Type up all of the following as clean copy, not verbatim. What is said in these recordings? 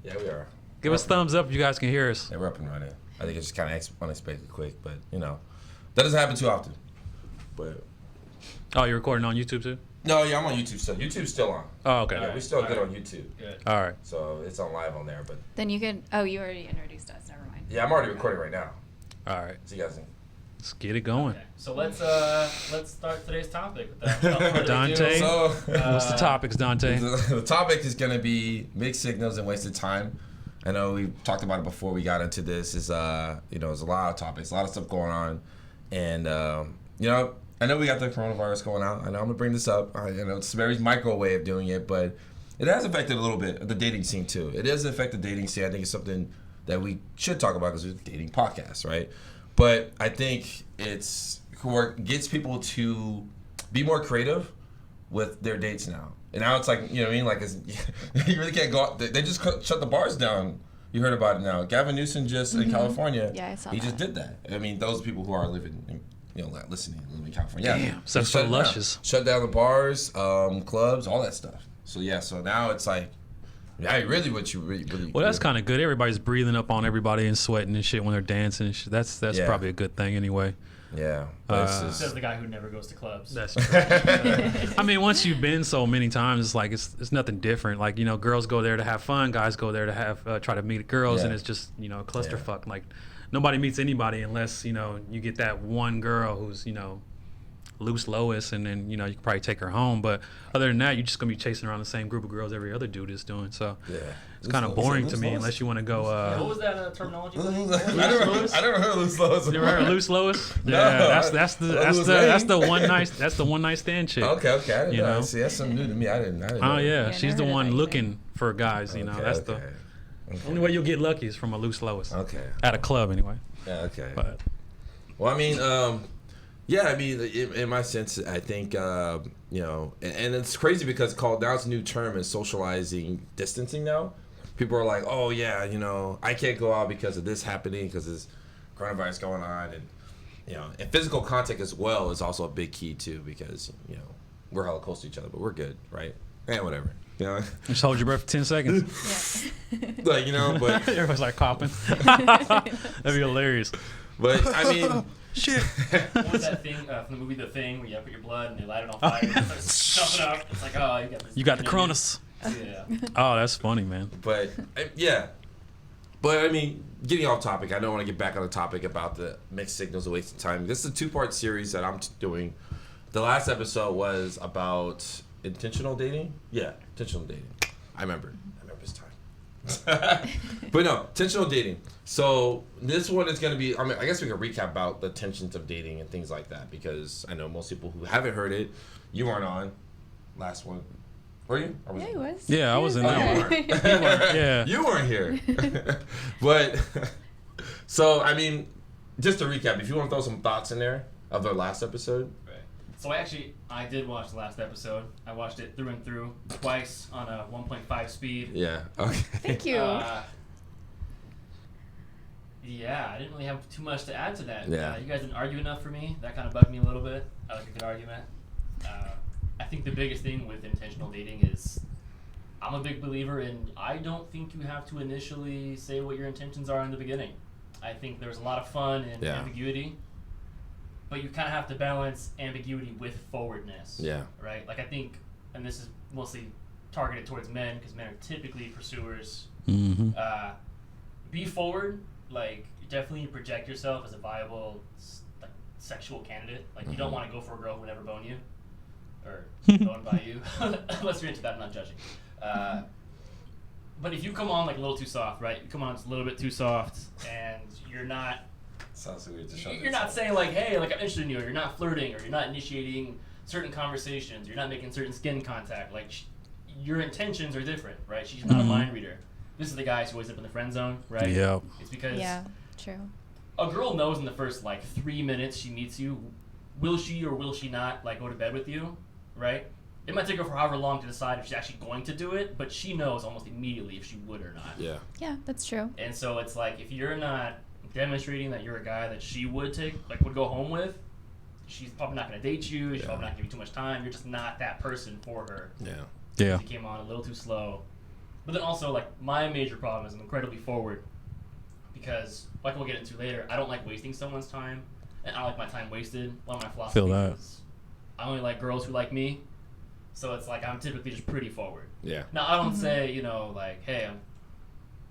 Yeah, we are. Give us a thumbs up if you guys can hear us. Yeah, we're up and running. I think it's just kind of unexpected quick, but that doesn't happen too often. But Oh, you're recording on YouTube too? no, yeah, I'm on YouTube still. YouTube's still on. Oh, okay. Yeah, we're still good on YouTube. Good. All right. So it's on live on there, but Then you could. Oh, you already introduced us. Never mind. yeah, I'm already recording right now. All right. So you guys can. Let's get it going. Okay. So let's start today's topic. Without further ado. Dante. So What's the topics, Dante? the topic is going to be mixed signals and wasted time. I know we talked about it before we got into this. There's a lot of topics, a lot of stuff going on, and I know we got the coronavirus going on. I know I'm gonna bring this up. I know it's a very micro way of doing it, but it has affected a little bit the dating scene too. It has affected the dating scene. I think it's something that we should talk about because we're a dating podcast, right? But I think it's gets people to be more creative with their dates now. And now it's like, you know what I mean? Like, you really can't go out. They just shut the bars down. You heard about it now. Gavin Newsom just in California. Yeah, I saw He that. just did that. I mean, those people who are living in, listening, living in California. Yeah. Damn, so They shut it down. luscious. Shut down the bars, clubs, all that stuff. So, yeah, so now it's like, yeah, really what you really Well, that's kind of good. Everybody's breathing up on everybody and sweating and shit when they're dancing and shit. That's Yeah. probably a good thing anyway. Yeah. But it's Says just, the guy who never goes to clubs. That's true. I mean, once you've been so many times, it's like it's nothing different. Like, girls go there to have fun, guys go there to have try to meet girls, Yeah. and it's just a clusterfuck. Like, nobody meets anybody unless you get that one girl who's loose Lois, and then you can probably take her home. But other than that, you're just gonna be chasing around the same group of girls every other dude is doing. So yeah. it's kind of boring to me unless you want to go. What was that terminology? I never heard of Loose Lois. You ever heard of loose Lois? No. Yeah, that's the one night stand chick. Okay. I didn't You know. know? See, that's something new to me. I didn't Oh know. yeah, Yeah, she's never the heard of one that either. looking for guys. That's the only way you'll get lucky is from a loose Lois Okay. at a club anyway. Yeah, okay. But Well, I mean, in my sense, I think, and it's crazy because now it's a new term is socializing distancing now. People are like, oh, yeah, I can't go out because of this happening, because there's coronavirus going on. And physical contact as well is also a big key, too, because, we're hella close to each other, but we're good, right? Yeah, whatever. just hold your breath for 10 seconds. Yeah. Like, but Everybody's like coughing. That'd be hilarious. but I mean, Shit. What was that thing from the movie The Thing where you put your blood and they light it on fire and it starts jumping up? It's like, oh, you got this. You got the Cronus. Yeah. Oh, that's funny, man. but yeah. But I mean, getting off topic, I don't want to get back on the topic about the mixed signals, a waste of time. This is a 2-part series that I'm doing. The last episode was about intentional dating. Yeah, intentional dating. I remember this time. But no, intentional dating. So this one is going to be, I guess we can recap about the tensions of dating and things like that, because I know most people who haven't heard it, you weren't on last one. Were you? Or was Yeah, you? he was. Yeah, I was in Oh, that you one. weren't. Yeah. You weren't here. But, so, I mean, just to recap, if you want to throw some thoughts in there of the last episode. Right. So I did watch the last episode. I watched it through and through twice on a 1.5 speed. Yeah. Okay. Thank you. Yeah, I didn't really have too much to add to that. Yeah. You guys didn't argue enough for me. That kind of bugged me a little bit. I like a good argument. I think the biggest thing with intentional dating is I'm a big believer in I don't think you have to initially say what your intentions are in the beginning. I think there's a lot of fun in Yeah. ambiguity, but you kind of have to balance ambiguity with forwardness. Yeah. Right? Like I think, and this is mostly targeted towards men because men are typically pursuers. Mm-hmm. Be forward, like definitely project yourself as a viable sexual candidate. Like you don't want to go for a girl who would never bone you or bone by you, unless you're into that. I'm not judging. But if you come on like a little too soft, right? You come on just a little bit too soft, and you're not. Sounds weird to show You're not saying like, hey, like I'm interested in you, or you're not flirting, or you're not initiating certain conversations, you're not making certain skin contact. Like your intentions are different, right? She's not a mind reader. This is the guys who always up in the friend zone, right? Yep. It's because Yeah, true. a girl knows in the first like 3 minutes she meets you, will she or will she not like go to bed with you, right? It might take her for however long to decide if she's actually going to do it, but she knows almost immediately if she would or not. Yeah. Yeah, that's true. And so it's like if you're not demonstrating that you're a guy that she would would go home with, she's probably not going to date you. She's Yeah. probably not going to give you too much time. You're just not that person for her. Yeah. Yeah. If you came on a little too slow, But then also, like, my major problem is I'm incredibly forward because, like we'll get into later, I don't like wasting someone's time, and I don't like my time wasted. One of my philosophies Feel that. is I only like girls who like me, so it's like I'm typically just pretty forward. Yeah. Now, I don't say, you know, like, hey, I'm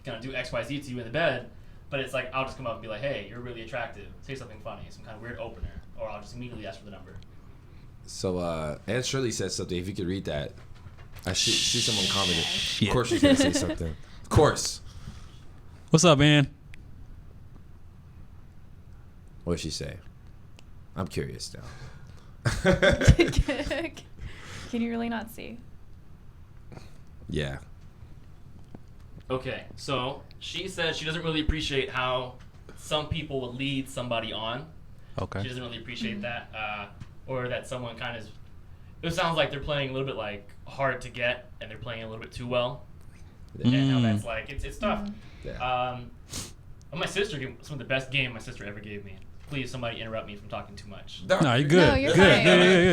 gonna do X, Y, Z to you in the bed, but it's like I'll just come up and be like, hey, you're really attractive. Say something funny, some kind of weird opener, or I'll just immediately ask for the number. So, Anne Shirley said something. If you could read that. I see someone commented. Shit. Of course she's going to say something. Of course. What's up, man? What did she say? I'm curious now. Can you really not see? Yeah. Okay, so she said she doesn't really appreciate how some people will lead somebody on. She Okay. doesn't really appreciate that, or that someone kind of. It sounds like they're playing a little bit like hard to get, and they're playing a little bit too well. And how that's like it's tough. Yeah. My sister gave some of the best game my sister ever gave me. Please, somebody interrupt me if I'm talking too much. No, you're good. No, you're good. fine.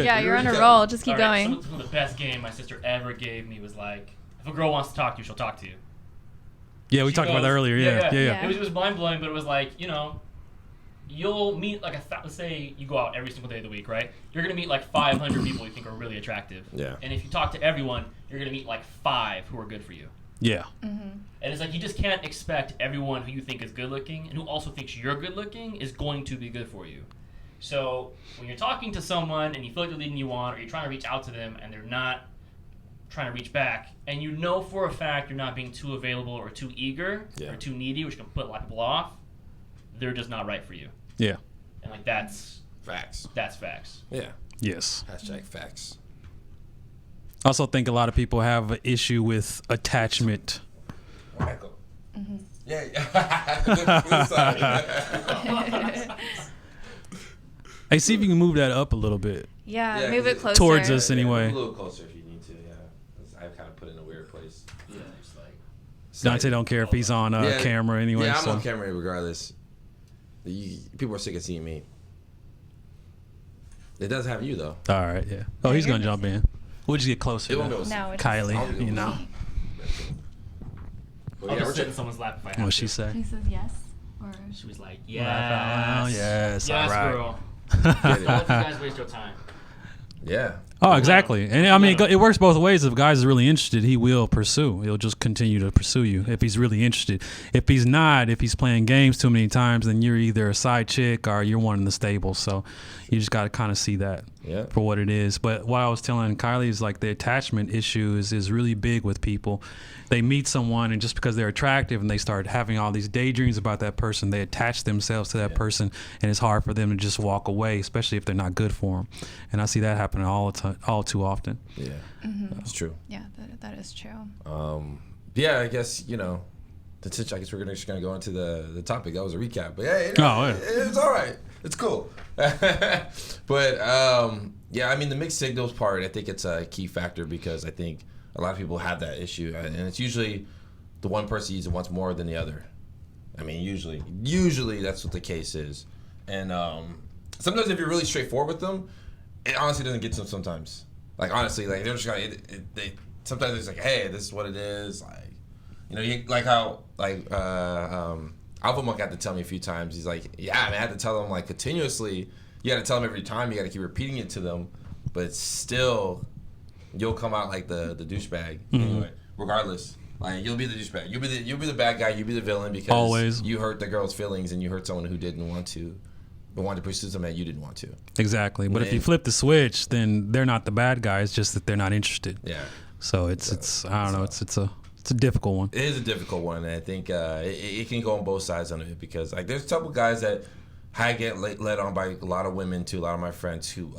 Yeah. You're on a You're roll. Just keep All right, going. some of the best game my sister ever gave me was like, if a girl wants to talk to you, she'll talk to you. Yeah, we She talked about goes- that earlier. Yeah. Yeah. It was mind blowing, but it was like, you know, you'll meet like let's say you go out every single day of the week, right? You're gonna meet like 500 people you think are really attractive. Yeah. And if you talk to everyone, you're gonna meet like 5 who are good for you. Yeah. And it's like you just can't expect everyone who you think is good looking and who also thinks you're good looking is going to be good for you. So when you're talking to someone and you feel like they're leading you on, or you're trying to reach out to them and they're not trying to reach back, and you know for a fact you're not being too available or too eager Yeah. or too needy, which can put a lot of people off, they're just not right for you. Yeah. And like that's Facts. facts. Yeah. Yes. Hashtag facts. I also think a lot of people have an issue with attachment. Michael. Yeah. Sorry. Hey, see if you can move that up a little bit. Yeah, Yeah, move 'cause it closer. Towards us anyway. A little closer if you need to, yeah. I kind of put it in a weird place. Yeah, it's like Dante don't care if he's on Yeah. camera anyway. Yeah, I'm so. on camera regardless. People are sick of seeing me. It does have you, though. All right, yeah. Oh, he's you're gonna jump in. We'll just get closer. It won't to be able to No, it's Kylie, you know. I'll just sit in someone's lap if I have What to. she say? He says yes. Or She was like, Well, yes. yes, Yes, all right. girl. Don't let you guys waste your time. Yeah. Oh, exactly. And I mean, it works both ways. If a guy's really interested, he will pursue. He'll just continue to pursue you if he's really interested. If he's not, if he's playing games too many times, then you're either a side chick or you're one in the stable. So you just got to kind of see that Yeah. for what it is. But what I was telling Kylie is like the attachment issue is really big with people. They meet someone, and just because they're attractive and they start having all these daydreams about that person, they attach themselves to that person, and it's hard for them to just walk away, especially if they're not good for them. And I see that happening all too often. Yeah. That's true. yeah, that is true. Yeah, I guess, I guess we're just gonna go into the topic. That was a recap, but yeah, yeah. it's all right. It's cool. But yeah, I mean the mixed signals part, I think it's a key factor because I think a lot of people have that issue, and it's usually the one person uses it wants more than the other. I mean, usually that's what the case is, and sometimes if you're really straightforward with them, it honestly doesn't get to them sometimes. Like honestly, like they're just gonna they sometimes it's like, hey, this is what it is, like you like how like Alpha Monk had to tell me a few times. He's like, yeah, man, I had to tell them like continuously. You got to tell them every time. You got to keep repeating it to them, but still, you'll come out like the douchebag anyway. Regardless, like you'll be the douchebag. You'll be the bad guy. You'll be the villain because Always. you hurt the girl's feelings and you hurt someone who didn't want to, but wanted to pursue something that you didn't want to. Exactly. But if Yeah. you flip the switch, then they're not the bad guy. It's just that they're not interested. Yeah. So it's I don't know. It's a difficult one. It is a difficult one, and I think it can go on both sides on it because like there's a couple guys that I get led on by a lot of women too. A lot of my friends who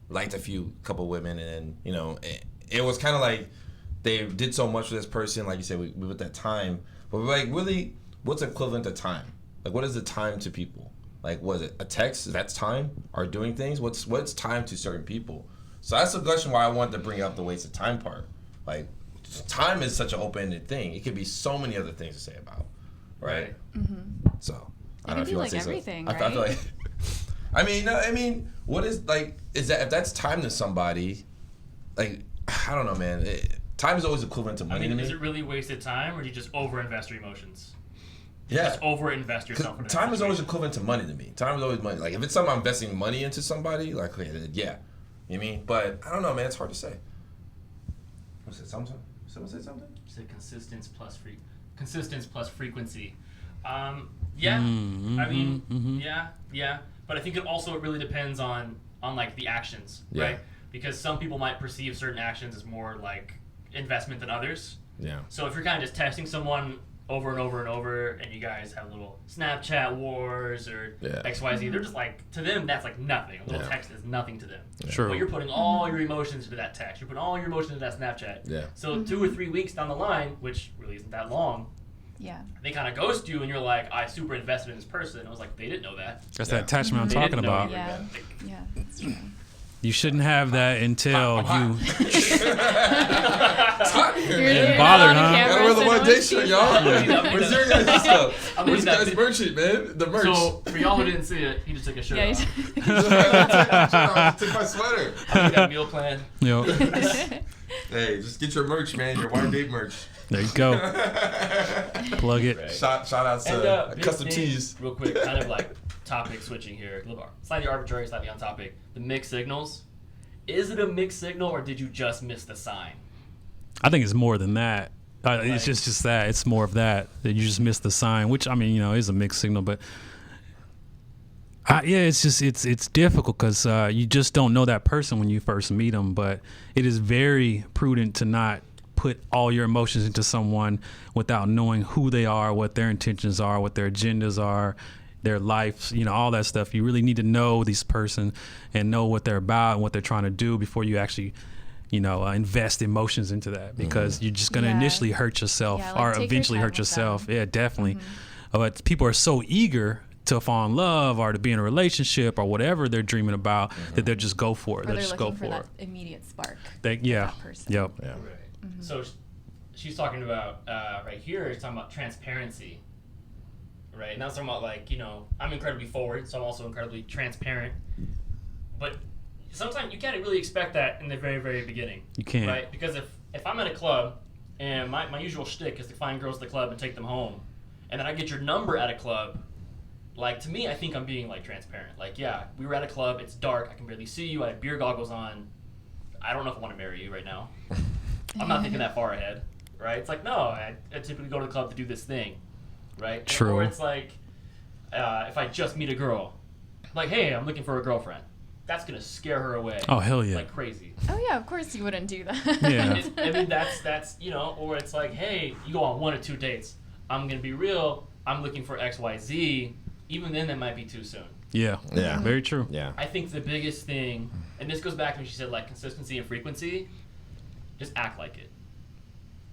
liked a couple women, and it was kind of like they did so much for this person, like you said, we with that time, but like really, what's equivalent to time? Like what is the time to people? Like was it a text? That's time? Or doing things? What's time to certain people? So that's the question why I wanted to bring up the waste of time part. Like time is such an open-ended thing. It could be so many other things to say about, right? So I don't know could if be you want like to say everything, something. I feel right? like, I mean, what is like? Is that if that's time to somebody? Like, I don't know, man. time is always equivalent to I money mean, to is me. it really wasted time, or do you just overinvest your emotions? Yeah. Just overinvest yourself. In Time is always equivalent to money to me. Time is always money. Like if it's something I'm investing money into somebody, like okay, then yeah, you know what I mean. But I don't know, man. It's hard to say. Was it something? Someone say something? Say consistence plus frequency. Yeah. Mm-hmm, I mean, yeah. But I think it really depends on like the actions, Yeah. right? Because some people might perceive certain actions as more like investment than others. Yeah. So if you're kind of just testing someone over and over and over, and you guys have little Snapchat wars or Yeah. XYZ, they're just like, to them that's like nothing. A little Yeah. text is nothing to them. True. But you're putting all your emotions into that text. You're putting all your emotions into that Snapchat. Yeah. So 2 or 3 weeks down the line, which really isn't that long, Yeah. they kind of ghost you, and you're like, I super invested in this person. I was like, they didn't know that. That's Yeah. that attachment I'm They talking didn't know about. you were Yeah. gonna think. Yeah, that's true. You shouldn't have that until you. You're bothered, on huh? camera, Gotta wear the so no one one day sees shirt, that. y'all. Yeah. Where's your guys' stuff? I'm Where's reading that guys' merch, man? The merch. So for y'all who didn't see it, he just took his shirt Yeah, off. I took my sweater. I got a meal plan. You know, Hey, just get your merch, man. Your wine date merch. there you go. Plug it. Right. Shout out And to big Custom thing, Tees. real quick, kind of like topic switching here, a little bit slightly arbitrary, slightly on topic. The mixed signals. Is it a mixed signal, or did you just miss the sign? I think it's more than that. It's Like- just that. It's more of that you just missed the sign, which I mean, is a mixed signal, but yeah, it's just it's difficult because you just don't know that person when you first meet them. But it is very prudent to not put all your emotions into someone without knowing who they are, what their intentions are, what their agendas are, their lives, all that stuff. You really need to know this person and know what they're about and what they're trying to do before you actually invest emotions into that, because you're just going to Yeah. initially hurt yourself Yeah, like, or take your eventually time hurt with yourself. them. Yeah, definitely. But people are so eager to fall in love or to be in a relationship or whatever they're dreaming about that they'll just go for it. Or They'll they're just go looking for for that it. immediate spark. Yeah. that person. Yep. Yeah. Right. So she's talking about right here. She's talking about transparency, right? And that's talking about like I'm incredibly forward, so I'm also incredibly transparent. But sometimes you can't really expect that in the very, very beginning. You can't. Right? Because if I'm at a club and my usual shtick is to find girls at the club and take them home, and then I get your number at a club, like to me, I think I'm being like transparent. Like, yeah, we were at a club, it's dark, I can barely see you, I have beer goggles on. I don't know if I want to marry you right now. I'm not thinking that far ahead, right? It's like, no, I typically go to the club to do this thing, right? True. Or it's like, if I just meet a girl, like, hey, I'm looking for a girlfriend. That's gonna scare her away. Oh, hell yeah. Like crazy. Oh yeah, of course you wouldn't do that. Yeah. I mean, that's or it's like, hey, you go on 1 or 2 dates. I'm gonna be real. I'm looking for X, Y, Z. Even then, that might be too soon. Yeah. Yeah. Very true. Yeah. I think the biggest thing, and this goes back to when she said like consistency and frequency, just act like it.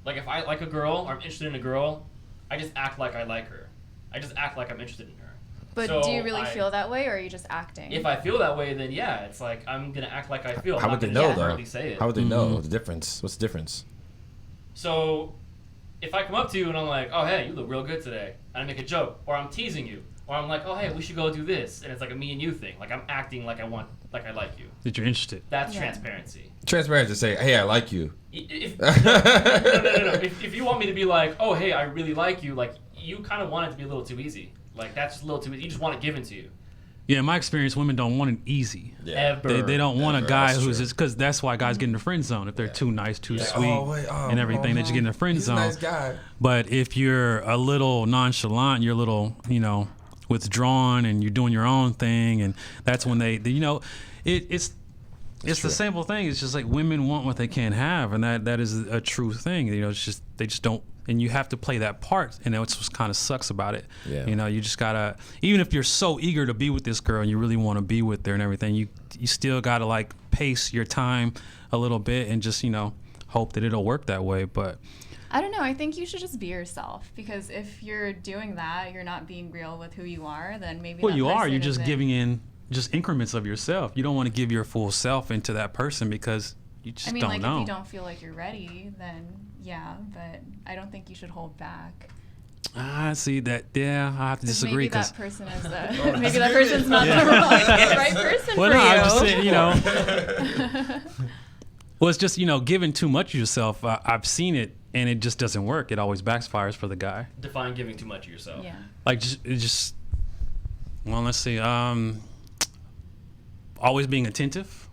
Like if I like a girl or I'm interested in a girl, I just act like I like her. I just act like I'm interested in her. But So do you really I- feel that way, or are you just acting? If I feel that way, then yeah, it's like I'm gonna act like I feel. How I'm would not they gonna know though? overtly say it. How would they know the difference? What's the difference? So, if I come up to you and I'm like, oh, hey, you look real good today, and I make a joke, or I'm teasing you, or I'm like, oh, hey, we should go do this, and it's like a me and you thing. Like, I'm acting like I like you. That you're interested. That's Yeah. transparency. Transparent to say, hey, I like you. If, no. If you want me to be like, oh, hey, I really like you, like, you kind of want it to be a little too easy. Like, that's just a little too easy. You just want it given to you. Yeah, in my experience, women don't want it easy. Ever. They don't want a Ever, guy that's who's true. just because that's why guys get in the friend zone if they're too nice, too Yeah. sweet, and everything that you get in the friend He's zone. a nice guy. But if you're a little nonchalant, you're a little, withdrawn, and you're doing your own thing, and that's when it's the true. simple thing. It's just like women want what they can't have, and that is a true thing. It's just they just don't, and you have to play that part, and that's what kind of sucks about it. Yeah. You just gotta, even if you're so eager to be with this girl and you really want to be with her and everything, you still gotta like pace your time a little bit and just hope that it'll work that way. But I don't know. I think you should just be yourself, because if you're doing that, you're not being real with who you are. Then maybe. well, that you are. person You're just isn't- giving in just increments of yourself. You don't want to give your full self into that person because you just I mean, don't like know. if you don't feel like you're ready, then yeah. But I don't think you should hold back. I see that. Yeah, I have to 'Cause disagree. maybe Because that person is maybe that person's not Yeah. the right person well, for no, you. I'm just saying, Well, it's just, giving too much of yourself. I've seen it, and it just doesn't work. It always backfires for the guy. Define giving too much of yourself. Yeah. Like, well, let's see. Always being attentive.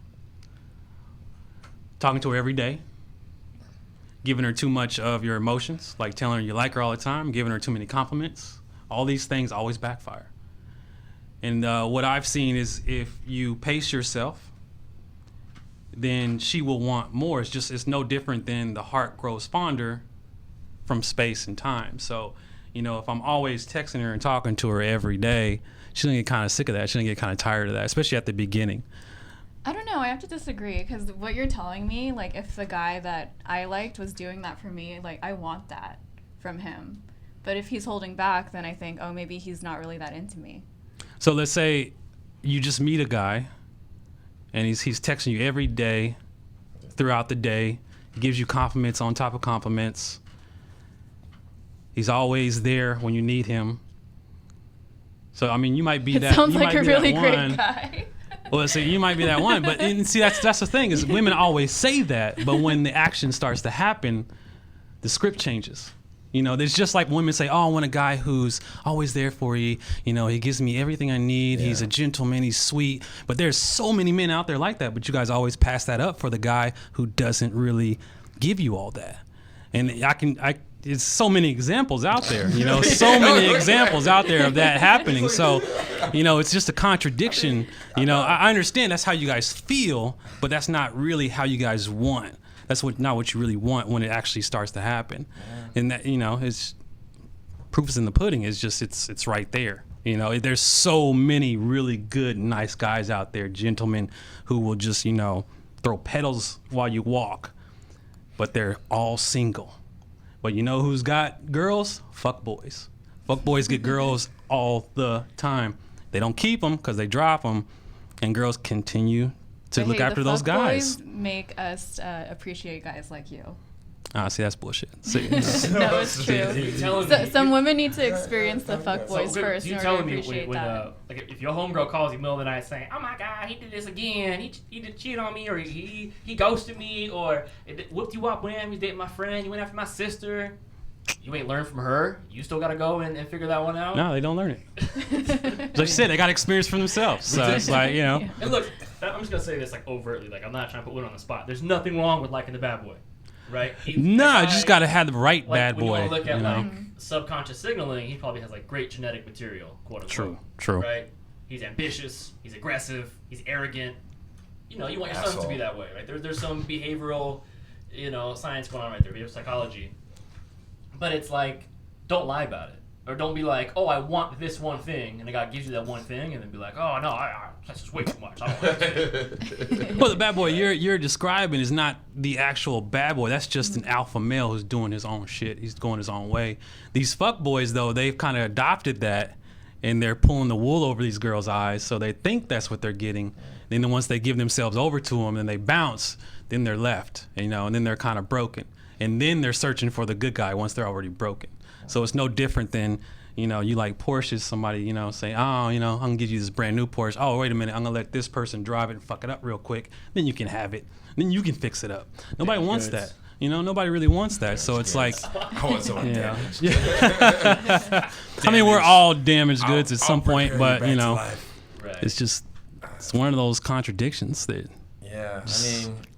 Talking to her every day. Giving her too much of your emotions, like telling her you like her all the time, giving her too many compliments. All these things always backfire. And what I've seen is if you pace yourself, then she will want more. It's no different than the heart grows fonder from space and time. So, if I'm always texting her and talking to her every day, she's gonna get kind of sick of that. She's gonna get kind of tired of that, especially at the beginning. I don't know. I have to disagree because what you're telling me, like, if the guy that I liked was doing that for me, like, I want that from him. But if he's holding back, then I think, oh, maybe he's not really that into me. So let's say you just meet a guy, and he's texting you every day, throughout the day. He gives you compliments on top of compliments. He's always there when you need him. So I mean, you might be It that. sounds you like might a be really that great one. guy. Well, so you might be that one, but and see that's the thing is women always say that, but when the action starts to happen, the script changes. There's just like women say, "Oh, I want a guy who's always there for you. He gives me everything I need. He's a gentleman. He's sweet." But there's so many men out there like that, but you guys always pass that up for the guy who doesn't really give you all that. And it's so many examples out there, so many examples out there of that happening. So, it's just a contradiction. I understand that's how you guys feel, but that's not really how you guys want. That's not what you really want when it actually starts to happen. Yeah. And that, it's proof is in the pudding. It's just, it's right there. There's so many really good, nice guys out there, gentlemen who will just, throw petals while you walk, but they're all single. But who's got girls? Fuck boys. Fuck boys get girls all the time. They don't keep them because they drop them, and girls continue to look after those guys. Boys make us appreciate guys like you. See, that's bullshit. See, No, it's true. Some women need to experience the fuck boys first in order to appreciate that. Like if your homegirl calls you in the middle of the night saying, "Oh my God, he did this again. He did cheat on me, or he ghosted me, or it whooped you up when he was dating my friend. You went after my sister." You ain't learned from her. You still got to go and figure that one out. No, they don't learn it. Like you said, they got experience for themselves. So it's like, And look, I'm just going to say this like overtly. Like I'm not trying to put women on the spot. There's nothing wrong with liking the bad boy. Right? No, you just got to have the right bad boy. When you want to look at subconscious signaling, he probably has like great genetic material, quote unquote. True. Right? He's ambitious, he's aggressive, he's arrogant. You want your son to be that way, right? There's some behavioral, science going on right there, behavioral psychology. But it's like, don't lie about it. Or don't be like, "Oh, I want this one thing," and the guy gives you that one thing, and then be like, "Oh no, that's just way too much. I don't want it." Well, the bad boy you're describing is not the actual bad boy. That's just an alpha male who's doing his own shit. He's going his own way. These fuck boys, though, they've kind of adopted that, and they're pulling the wool over these girls' eyes, so they think that's what they're getting. Then once they give themselves over to them and they bounce, then they're left, and then they're kind of broken. And then they're searching for the good guy once they're already broken. So it's no different than, you like Porsches, somebody, say, "Oh, I'm going to give you this brand new Porsche. Oh, wait a minute, I'm going to let this person drive it and fuck it up real quick. Then you can have it. Then you can fix it up." Nobody wants that. Nobody really wants that. So it's like, I want someone damaged. I mean, we're all damaged goods at some point, but, Right. it's one of those contradictions that. Yeah,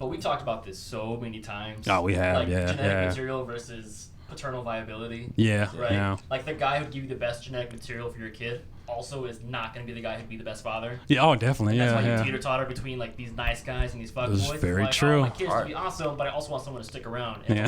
But we talked about this so many times. Oh, we have, like yeah, genetic material versus paternal viability. Yeah, Right? yeah. Like the guy who'd give you the best genetic material for your kid also is not going to be the guy who'd be the best father. Yeah, oh, definitely, That's why you yeah. teeter-totter between like these nice guys and these fuck That's boys. very It's like, true. "Oh, my kid's going to be awesome, but I also want someone to stick around." And Yeah.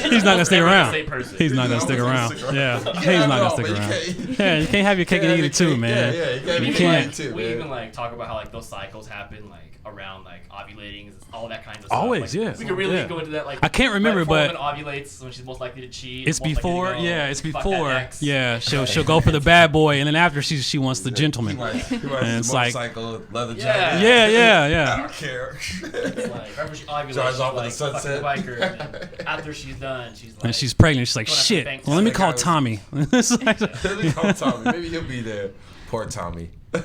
He's not gonna stick around. Same person. He's not gonna stick around. Yeah, he's not gonna stick around. Yeah, you can't have your cake and eat it too, man. Yeah, You can't. We even like talk about how like those cycles happen like around like ovulating, all that kind of stuff. Always, like, yeah. We could really Yeah. go into that. Like I can't remember, right but before a woman ovulates when she's most likely to cheat. it's most likely to before. go, Yeah, it's fuck that before. ex. Yeah, she'll go for the bad boy, and then after she wants the gentleman. He rides And his it's like, motorcycle, leather Yeah. jacket. yeah. I don't care. It's like right when she ovulates, Drives she's off in like the sunset. fucking biker. And then after she's done, she's like. And she's pregnant. She's like, going after shit. banks. Well, let me That call guy was- Tommy. It's like, Let me call Tommy. Maybe he'll be there. Poor Tommy. Poor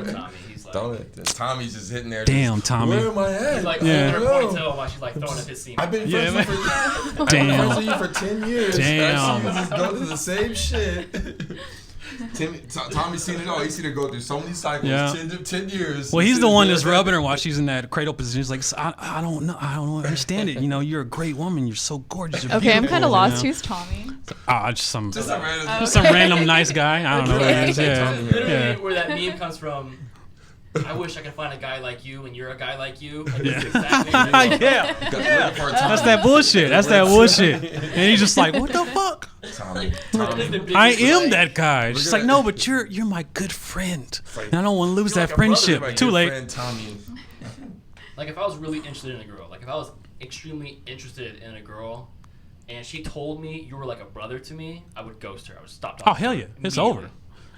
Tommy. He's like. Don't it? And Tommy's just hitting there. Damn, just, Tommy. Where am I at? He's like Yeah. holding her ponytail while she's like throwing up his semen. I've been Yeah, friends with you for I've been Damn. friends with you for 10 years. Damn. I've seen you just go through the same shit. Tommy's seen it all. He's seen her go through so many cycles. Yeah. 10 years. Well, he's the one that's rubbing her while she's in that cradle position. He's like, I don't know. I don't understand it. You know, you're a great woman. You're so gorgeous. You're Okay, I'm beautiful, kind of you lost. know? Who's Tommy? Just some Just a random. just some random nice guy. I don't know who it is. Yeah. Literally, Yeah. where that meme comes from. I wish I could find a guy like you, and you're a guy like you. Like, Yeah. that's exactly what it is. Yeah. For That's that bullshit. That's that bullshit. And he's just like, what the fuck? Tommy. That is the biggest, I am like- that guy. It's just like, no, but you're my good friend. And I don't want to lose that friendship. Too late. Friend, Tommy. Like, if I was really interested in a girl, like, if I was extremely interested in a girl, and she told me you were like a brother to me, I would ghost her. I would stop talking. Oh, hell to yeah. her It's immediately. over.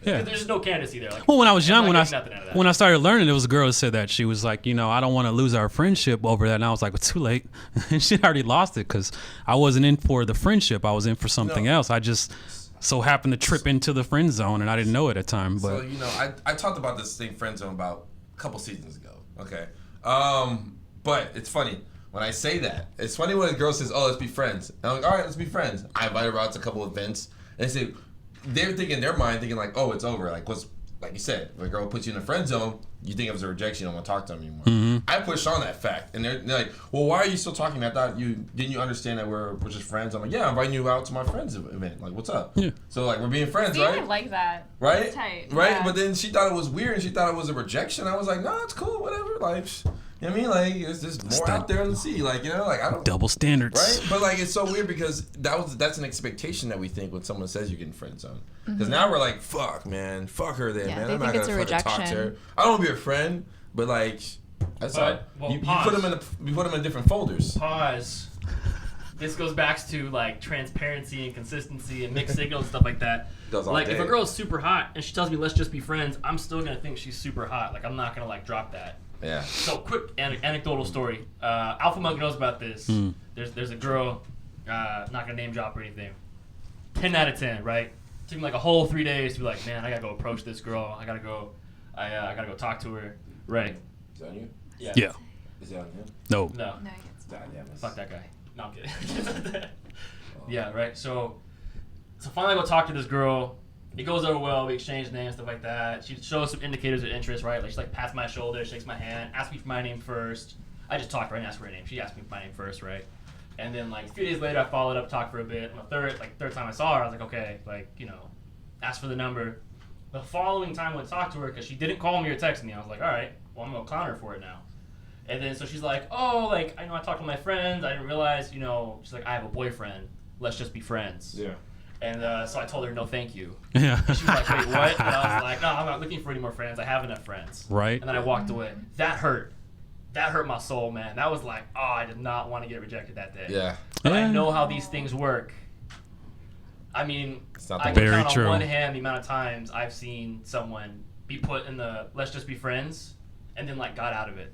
Yeah. There's no candidacy there. Like, Well, when I was young, I'm when not I getting nothing out of that. when I started learning, there was a girl that said that. She was like, you know, I don't want to lose our friendship over that. And I was like, well, too late. And she already lost it because I wasn't in for the friendship. I was in for something No. else. I just so happened to trip into the friend zone, and I didn't know it at the time. So, But you know, I talked about this thing friend zone about a couple seasons ago. Okay. But it's funny. When I say that, it's funny when a girl says, "Oh, let's be friends." And I'm like, "All right, let's be friends." I invite her out to a couple events, and they say they're thinking in their mind, thinking like, "Oh, it's over." Like, what's like you said, when a girl puts you in a friend zone, you think it was a rejection. You don't want to talk to them anymore. I push on that fact, and they're like, "Well, why are you still talking? I thought didn't you understand that we're just friends?" I'm like, "Yeah, I'm inviting you out to my friends event. Like, what's up?" Yeah. So like, we're being friends, See, right? I like that. Right? That's tight. Right? Yeah. But then she thought it was weird and she thought it was a rejection. I was like, no, it's cool, whatever. Like, you know what I mean? Like, it's just more that- out there in the sea. Like, you know, like, I don't. double standards. Right? But, like, it's so weird because that's an expectation that we think when someone says you're getting friend zoned. Because now we're like, fuck, man. Fuck her then, Yeah, man. they I'm not think going it's to a fucking talk to rejection. her. I don't want to be a friend, but, like, that's all. Well, You pause. put them in different folders. Pause. This goes back to like transparency and consistency and mixed signals and stuff like that. Goes all Like if day. a girl's super hot and she tells me let's just be friends, I'm still gonna think she's super hot. Like I'm not gonna like drop that. Yeah. So quick anecdotal story. Alpha Monk knows about this. There's a girl, not gonna name drop or anything. 10 out of 10, right? Took me like a whole 3 days to be like, man, I gotta go approach this girl. I gotta go talk to her. Right. Is that on you? Yeah. Yeah. Is that on him? No. No. No, it's Fuck that guy. No, I'm kidding. Yeah, right. So finally I go talk to this girl. It goes over well. We exchange names, stuff like that. She shows some indicators of interest, right? Like she like pats my shoulder, shakes my hand, asks me for my name first. I just talked to her and asked for her name. She asked me for my name first, right? And then like a few days later, I followed up, talked for a bit. And the third time I saw her, I was like, okay, like asked for the number. The following time I went to talk to her because she didn't call me or text me. I was like, all right, well I'm gonna clown her for it now. And then so she's like, oh, like I talked to my friends. I didn't realize, she's like, I have a boyfriend. Let's just be friends. Yeah. And so I told her no, thank you. Yeah. She was like, wait, what? And I was like, no, I'm not looking for any more friends. I have enough friends. Right. And then I walked away. That hurt. That hurt my soul, man. That was like, oh, I did not want to get rejected that day. Yeah. But I Yeah. know how these things work. I mean, It's not I the can Very count true. on one hand the amount of times I've seen someone be put in the let's just be friends and then like got out of it.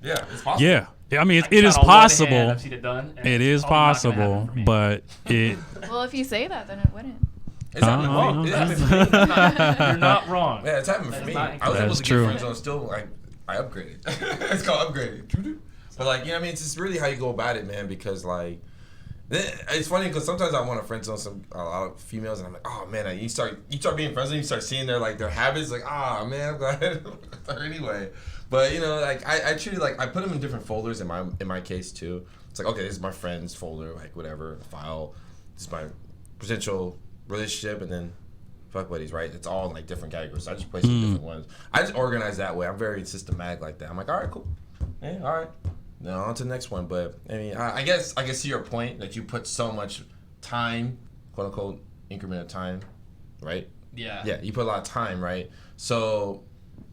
Yeah. It's possible. Yeah. I mean, I can it is count on one hand possible. I've seen it done. and It it's is probably not gonna happen possible, for me. but it. Well, if you say that, then it wouldn't. It's happened Oh, to me. no. It happened to me. You're not wrong. Yeah, it's happened That for is me. not I was able That's to true. get friend zone still, like, I upgraded. It's called upgraded. But, like, you know what I mean? It's just really how you go about it, man, because, like, it's funny because sometimes I want to friend zone a lot of females, and I'm like, oh, man, you start being friends, and you start seeing their habits, like, ah, man, I'm glad. Or anyway. But, like, I treat it like, I put them in different folders in my case, too. It's like, okay, this is my friends folder, like, whatever, file. This is my potential relationship, and then fuck buddies, right? It's all in like different categories. So I just place it in different ones. I just organize that way. I'm very systematic like that. I'm like, all right, cool. Yeah, all right. Now on to the next one. But I mean, I guess I can see your point that you put so much time, quote unquote, increment of time, right? Yeah. Yeah, you put a lot of time, right? So,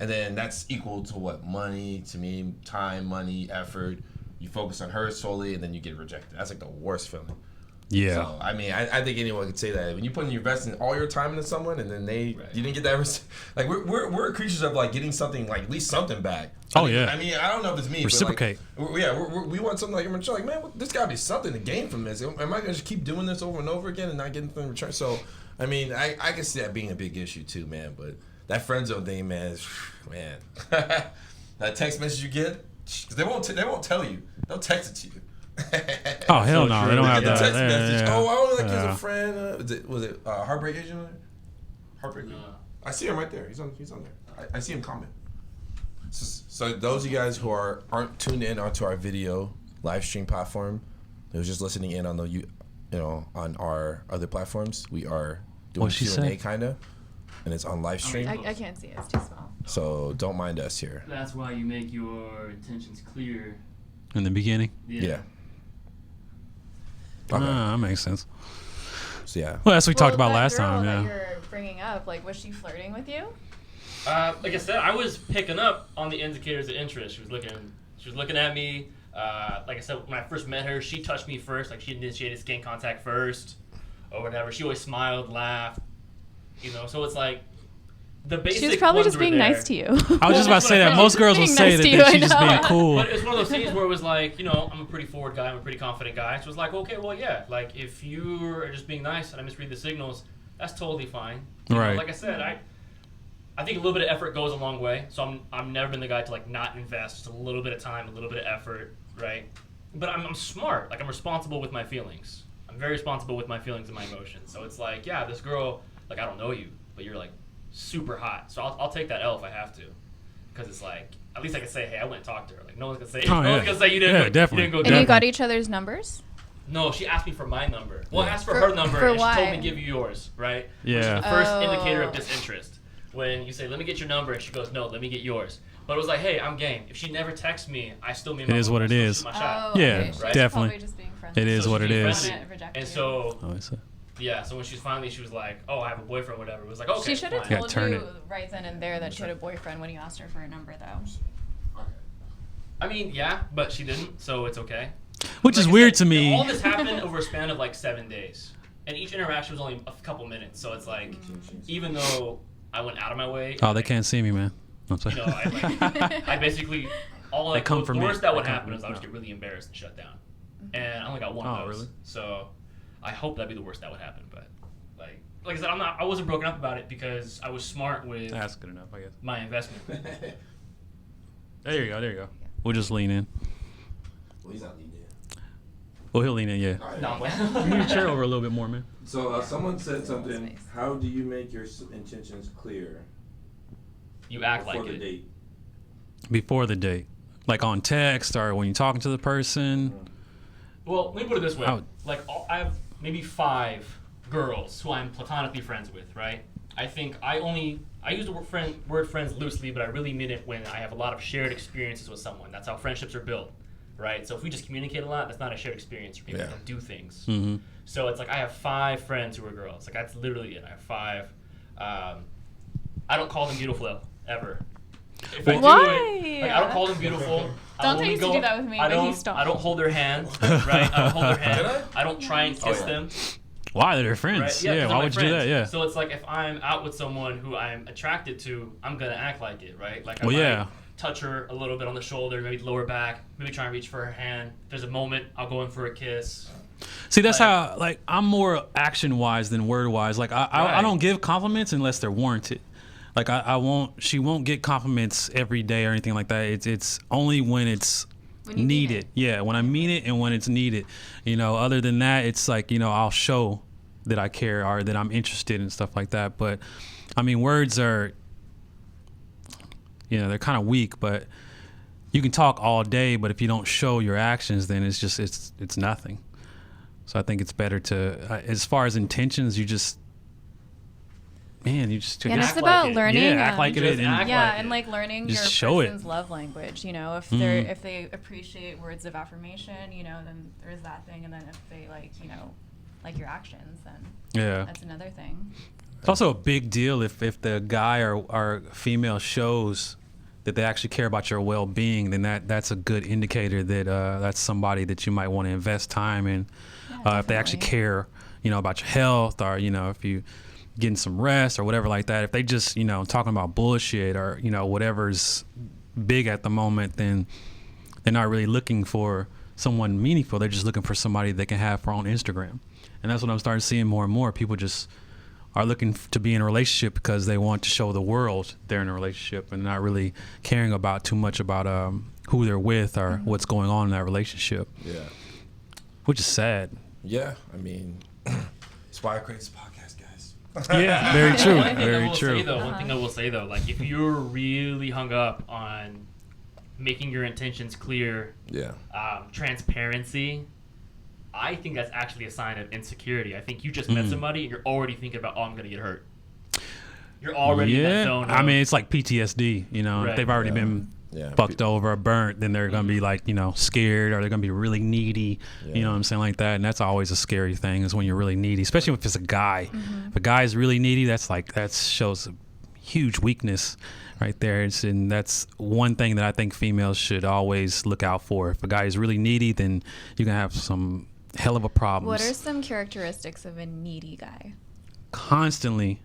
and then that's equal to what? Money, to me, time, money, effort. You focus on her solely, and then you get rejected. That's like the worst feeling. Yeah. So, I mean, I think anyone could say that. When you put your investing all your time into someone and then you didn't get that, like we're creatures of like getting something, like at least something back. Oh, yeah. I mean, I don't know if it's me. Reciprocate. But like, we want something like like, man, there's got to be something to gain from this. Am I gonna just keep doing this over and over again and not getting anything in return? So, I mean, I can see that being a big issue too, man. But that friend zone thing, man, man. That text message you get, because they won't tell you. They'll text it to you. Oh hell no, they don't have The that. text Yeah, message. yeah. Oh, I only like you as Yeah. a friend. Was it Heartbreak Asian? Heartbreak. No. I see him right there. He's on there. I see him comment. So those of you guys who aren't tuned in onto our video live stream platform, who's just listening in on on our other platforms, we are doing What'd she Q&A say? kinda, and it's on live stream. I can't see it. It's too small. So don't mind us here. That's why you make your intentions clear. In the beginning. Yeah. Okay. That makes sense. So yeah. Well, as we talked about that last girl time. that Yeah. you're bringing up, like, was she flirting with you? Like I said, I was picking up on the indicators of interest. She was looking at me. Like I said, when I first met her, she touched me first. Like, she initiated skin contact first, or whatever. She always smiled, laughed. So it's like the basic. She was probably ones just were being there. nice to you. I was just about to That's say what I that felt. most girls will Being say nice that to you, she's I just know. being cool. But it's one of those things where it was like, I'm a pretty forward guy. I'm a pretty confident guy. So it was like, okay, well, yeah. Like, if you are just being nice and I misread the signals, that's totally fine. Right. Like I said, I think a little bit of effort goes a long way. So I'm never been the guy to like not invest just a little bit of time, a little bit of effort, right? But I'm smart. Like, I'm responsible with my feelings. I'm very responsible with my feelings and my emotions. So it's like, yeah, this girl, like, I don't know you, but you're like super hot. So I'll take that L if I have to, because it's like, at least I can say, hey, I went and talked to her. Like, no one's gonna say, Oh, no yeah. one's gonna say you didn't. Yeah, go, definitely. You didn't go And do you it. got each other's numbers? No, she asked me for my number. Well, I asked for For- her number, for and she told why? me to give you yours, right? Which Yeah. is the first Oh. indicator of disinterest. When you say, let me get your number, and she goes, no, let me get yours. But it was like, hey, I'm game. If she never texts me, I still made my It is move. what I it still is. shoot my shot. Yeah, right? She's definitely. probably just being friendly. It is So what she it being is. friendly. Reject And you. so, Oh, it's a- yeah, so when she was like, oh, I have a boyfriend or whatever, it was like, okay, She should have fine. Yeah, told turn you it. right then and there that she had a boyfriend when you asked her for a number, though. I mean, yeah, but she didn't, so it's okay. Which is Like I weird said, to me. All this happened over a span of like 7 days. And each interaction was only a couple minutes, so it's like, even though I went out of my way. Oh, they can't see me, man. I'm sorry. I basically all They like come the for me. worst that would They come happen for is me. I would just get really embarrassed and shut down. And I only got one Oh, of those. really? So I hope that'd be the worst that would happen. But like I said, I wasn't broken up about it because I was smart with That's good enough, I guess. my investment. There you go. There you go. We'll just lean in. Well, he's not leaning in. Well, he'll lean in, yeah. No, I'm Move your chair over a little bit more, man. So someone said something. Space. How do you make your intentions clear You act before like the it. date? Before the date. Like on text or when you're talking to the person. Well, let me put it this way. I would- Like, I have maybe 5 girls who I'm platonically friends with, right? I think I use the word friends loosely, but I really mean it when I have a lot of shared experiences with someone. That's how friendships are built, right? So if we just communicate a lot, that's not a shared experience. Maybe we Yeah. don't do things. Mm-hmm. So So it's like I have 5 friends who are girls. Like, that's literally it. I have 5. I don't call them beautiful ever. If I do Why? it, like, I don't call them beautiful. I Dante only used to go- do that with me, I but he don't- stopped. I don't hold their hand, right? I don't hold their hand. Did I don't try and kiss yeah. them. why? They're friends. Right? Yeah, 'cause why they're would my you do that? friends. Yeah. So it's like if I'm out with someone who I'm attracted to, I'm gonna act like it, right? Like I Well, might yeah. touch her a little bit on the shoulder, maybe lower back, maybe try and reach for her hand. If there's a moment, I'll go in for a kiss. See, that's Like- how, like, I'm more action wise than word wise. Like, I Right. don't give compliments unless they're warranted. Like, she won't get compliments every day or anything like that. It's only when it's When you mean needed. it. Yeah, when I mean it and when it's needed. Other than that, it's like, I'll show that I care or that I'm interested in stuff like that. But, I mean, words are, they're kind of weak, but you can talk all day, but if you don't show your actions, then it's just, it's nothing. So I think it's better to, as far as intentions, you just And Act it's like about it. learning. Yeah, act like Just it. act And, Yeah, like and it. like learning Just your show it. person's love language. If Mhm. if they appreciate words of affirmation, then there's that thing, and then if they like your actions, then yeah. that's another thing. It's also a big deal if the guy or female shows that they actually care about your well-being, then that's a good indicator that that's somebody that you might want to invest time in. Yeah, If they actually definitely. care, about your health, or if you getting some rest or whatever like that. If they just talking about bullshit or whatever's big at the moment, then they're not really looking for someone meaningful. They're just looking for somebody they can have for on Instagram, and that's what I'm starting seeing more and more. People just are looking to be in a relationship because they want to show the world they're in a relationship and not really caring about too much about who they're with or what's going on in that relationship. Yeah. Which is sad. Yeah. I mean, that's why I create this podcast, guys. Yeah, very true. One thing I Very will true. say, though, one thing I will say though, like if you're really hung up on making your intentions clear, Yeah. Transparency, I think that's actually a sign of insecurity. I think you just met somebody and you're already thinking about, oh, I'm gonna get hurt. You're already in that zone. I mean, it's like PTSD. You know, Right. if they've already been Yeah. fucked over or burnt, then they're gonna be like, you know, scared, or they're gonna be really needy. You know what I'm saying, like that. And that's always a scary thing, is when you're really needy, especially if it's a guy. If a guy is really needy, that shows a huge weakness right there. And that's one thing that I think females should always look out for. If a guy is really needy, then you're gonna have some hell of a problem. What are some characteristics of a needy guy? Constantly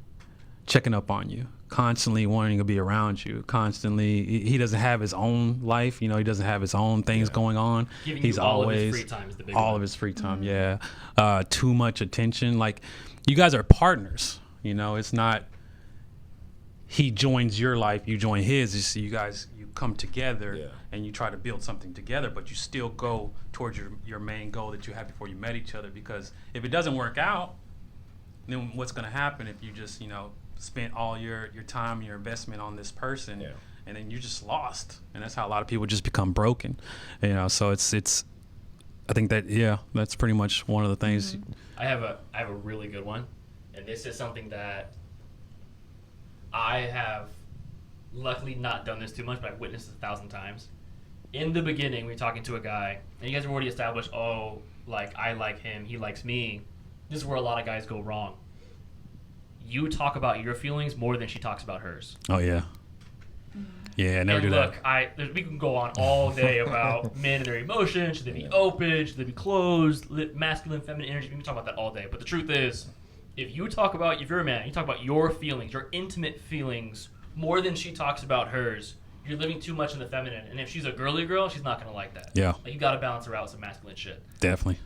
checking up on you, constantly wanting to be around you, constantly. He doesn't have his own life, you know, he doesn't have his own things going on. Giving He's you all always of his free time is the big all one. of his free time. Yeah. Too much attention. Like, you guys are partners, you know. It's not he joins your life, you join his. It's you guys, you come together and you try to build something together, but you still go towards your main goal that you had before you met each other. Because if it doesn't work out, then what's going to happen if you just, you know, spent all your time, your investment on this person, and then you're just lost? And that's how a lot of people just become broken, you know. So it's I think that, that's pretty much one of the things. I have a really good one, and this is something that I have luckily not done this too much, but I've witnessed it 1,000 times. In the beginning, we're talking to a guy, and you guys have already established, oh, like, I like him, he likes me. This is where a lot of guys go wrong. You talk about your feelings more than she talks about hers. Oh yeah. Yeah, never And do look, that. we can go on all day about men and their emotions. Should they be open? Should they be closed? Masculine, feminine energy. We can talk about that all day. But the truth is, if you're a man, you talk about your feelings, your intimate feelings, more than she talks about hers, you're living too much in the feminine. And if she's a girly girl, she's not going to like that. Yeah. Like, you got to balance her out with some masculine shit. Definitely.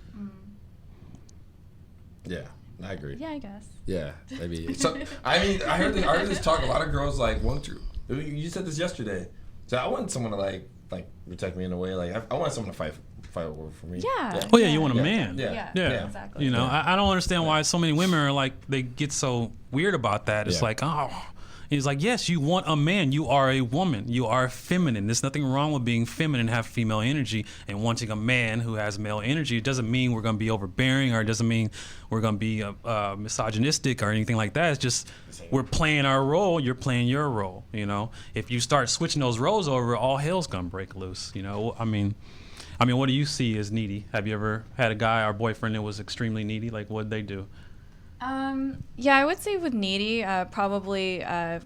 Yeah. I agree. Yeah, I guess. Yeah, maybe. So I mean, I heard this talk. A lot of girls like want to. You said this yesterday. So I want someone to like protect me in a way. Like I want someone to fight for me. Yeah. Oh yeah, you want a man. Yeah. Yeah. Exactly. You know, I don't understand why so many women are like, they get so weird about that. It's like, oh, he's like, yes, you want a man. You are a woman. You are feminine. There's nothing wrong with being feminine, have female energy, and wanting a man who has male energy. It doesn't mean we're going to be overbearing, or it doesn't mean we're going to be misogynistic or anything like that. It's just we're playing our role. You're playing your role. You know, if you start switching those roles over, all hell's going to break loose. You know, I mean, what do you see as needy? Have you ever had a guy or boyfriend that was extremely needy? Like, what'd they do? Yeah, I would say with needy, probably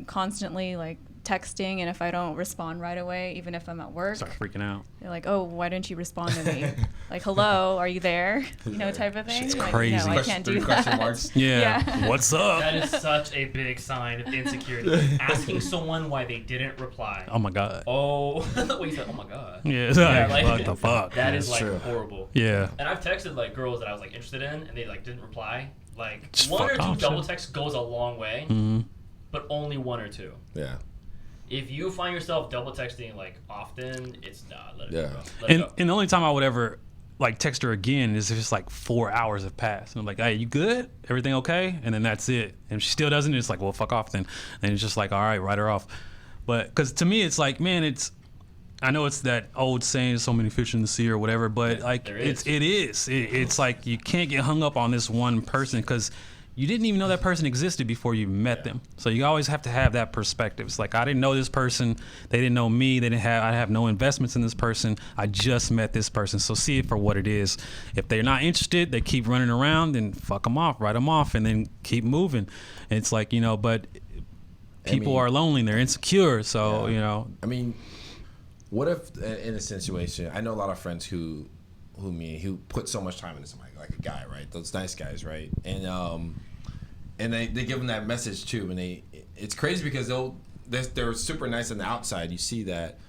constantly like texting, and if I don't respond right away, even if I'm at work, Start freaking out. they're like, "Oh, why didn't you respond to me?" Like, "Hello, are you there?" You know, type of thing. Shit's like, crazy. No, I can't do Question that. marks. Yeah. What's up? That is such a big sign of insecurity. Asking someone why they didn't reply. Oh my God. Oh, what you said? Oh my God. Yeah, it's like, like, what the fuck? That is like true. horrible. Yeah. And I've texted like girls that I was like interested in, and they like didn't reply. Like Just one or fuck two off, double shit. texts goes a long way, but only one or two. Yeah. If you find yourself double texting like often, it's not. Let it Yeah. go. Let it And go. the only time I would ever like text her again is if it's like 4 hours have passed. And I'm like, hey, you good? Everything okay? And then that's it. And if she still doesn't, it's like, well, fuck off then. And it's just like, all right, write her off. But because to me, it's like, man, I know it's that old saying, so many fish in the sea or whatever, but like There it's is. it's like you can't get hung up on this one person because you didn't even know that person existed before you met them. So you always have to have that perspective. It's like, I didn't know this person, they didn't know me, I have no investments in this person, I just met this person. So see it for what it is. If they're not interested, they keep running around, then fuck them off, write them off, and then keep moving. And it's like, you know, but people are lonely, they're insecure, so you know. I mean, what if in a situation? I know a lot of friends who put so much time into somebody, like a guy, right? Those nice guys, right? And they give them that message too, and it's crazy because they're super nice on the outside. You see that,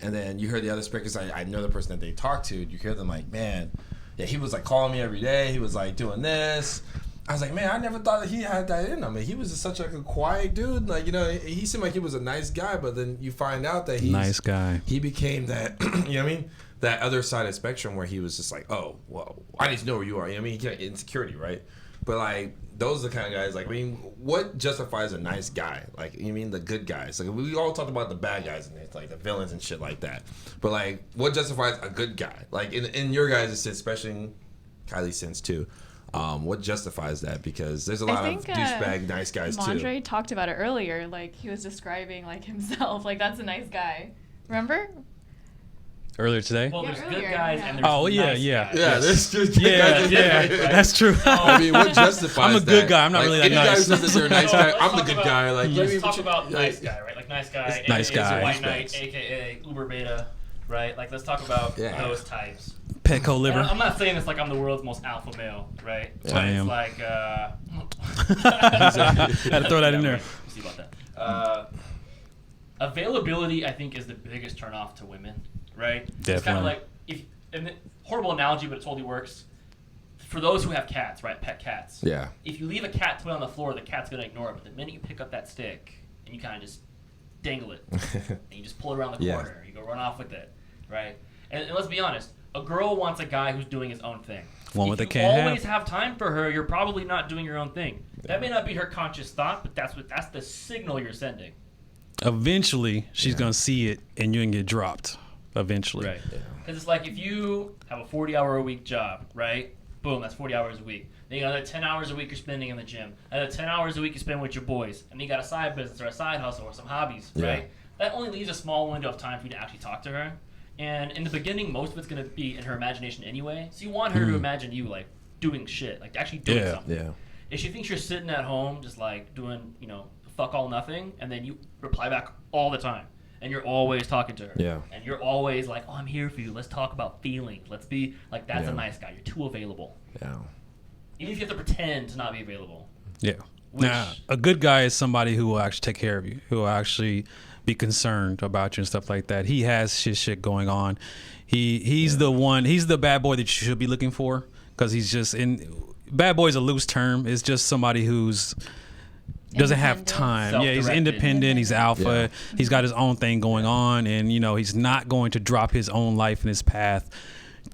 and then you hear the other speakers. I know the person that they talk to. You hear them like, man, yeah, he was like calling me every day. He was like doing this, I was like, man, I never thought that he had that in him. He was just such like a quiet dude. Like, you know, he seemed like he was a nice guy, but then you find out that Nice guy. he became that, you know what I mean? That other side of the spectrum where he was just like, oh, well, I need to know where you are. You know what I mean? He can't get insecurity, right? But like, those are the kind of guys, like, I mean, what justifies a nice guy? Like, you mean the good guys? Like, we all talked about the bad guys and like the villains and shit like that. But like, what justifies a good guy? Like, in your guys' sense, especially in Kylie's sense too, what justifies that? Because there's a lot of douchebag nice guys too. Mondre talked about it earlier. Like, he was describing like himself. Like, that's a nice guy. Remember? Earlier today. Well, Yeah, there's earlier, good guys yeah. and there's Oh, yeah, nice yeah. guys. Yeah, there's just Yeah, yeah, that's true. I mean, what justifies I'm a good that? guy. I'm not Like, really that any guy who nice. says that they're a nice So, guy, let's I'm the talk good about- guy. Like, let's you talk mean, about like, nice guy, right? Like nice guy, Nice is guy. a white Respects. knight, aka Uber Beta, right? Like, let's talk about Yeah. those types. Petco And liver. I'm not saying it's like I'm the world's most alpha male, right? Yeah. But I it's am. like, Had to throw that in there. We'll see about that. Availability, I think, is the biggest turnoff to women, right? It's kind Definitely. of like, and horrible analogy, but it totally works. For those who have cats, right, pet cats. Yeah. If you leave a cat toy on the floor, the cat's gonna ignore it. But the minute you pick up that stick and you kind of just dangle it, and you just pull it around the Yeah. corner, you go run off with it, right? And let's be honest, a girl wants a guy who's doing his own thing. One If what they you can't always have time for her, you're probably not doing your own thing. That may not be her conscious thought, but that's the signal you're sending. Eventually, she's gonna see it, and you're gonna get dropped. Eventually. Because it's like if you have a 40-hour-a-week job, right? Boom, that's 40 hours a week. Then you got another 10 hours a week you're spending in the gym. Another 10 hours a week you spend with your boys. And then you got a side business or a side hustle or some hobbies, Yeah. right? That only leaves a small window of time for you to actually talk to her. And in the beginning, most of it's going to be in her imagination anyway. So you want her to imagine you, like, doing shit. Like, actually doing Yeah. something. Yeah. If she thinks you're sitting at home just, like, doing, you know, fuck all nothing, and then you reply back all the time. And you're always talking to her. Yeah. And you're always like, oh, I'm here for you. Let's talk about feelings. Let's be, like, that's Yeah. a nice guy. You're too available. Yeah. Even if you have to pretend to not be available. Yeah. Which- Now, a good guy is somebody who will actually take care of you, who will actually be concerned about you and stuff like that. He has his shit going on. He's the one. He's the bad boy that you should be looking for, because he's just in. Bad boy is a loose term. It's just somebody who's doesn't have Independent. time. Yeah, he's Self-directed. independent. He's alpha. He's got his own thing going on, and you know he's not going to drop his own life and his path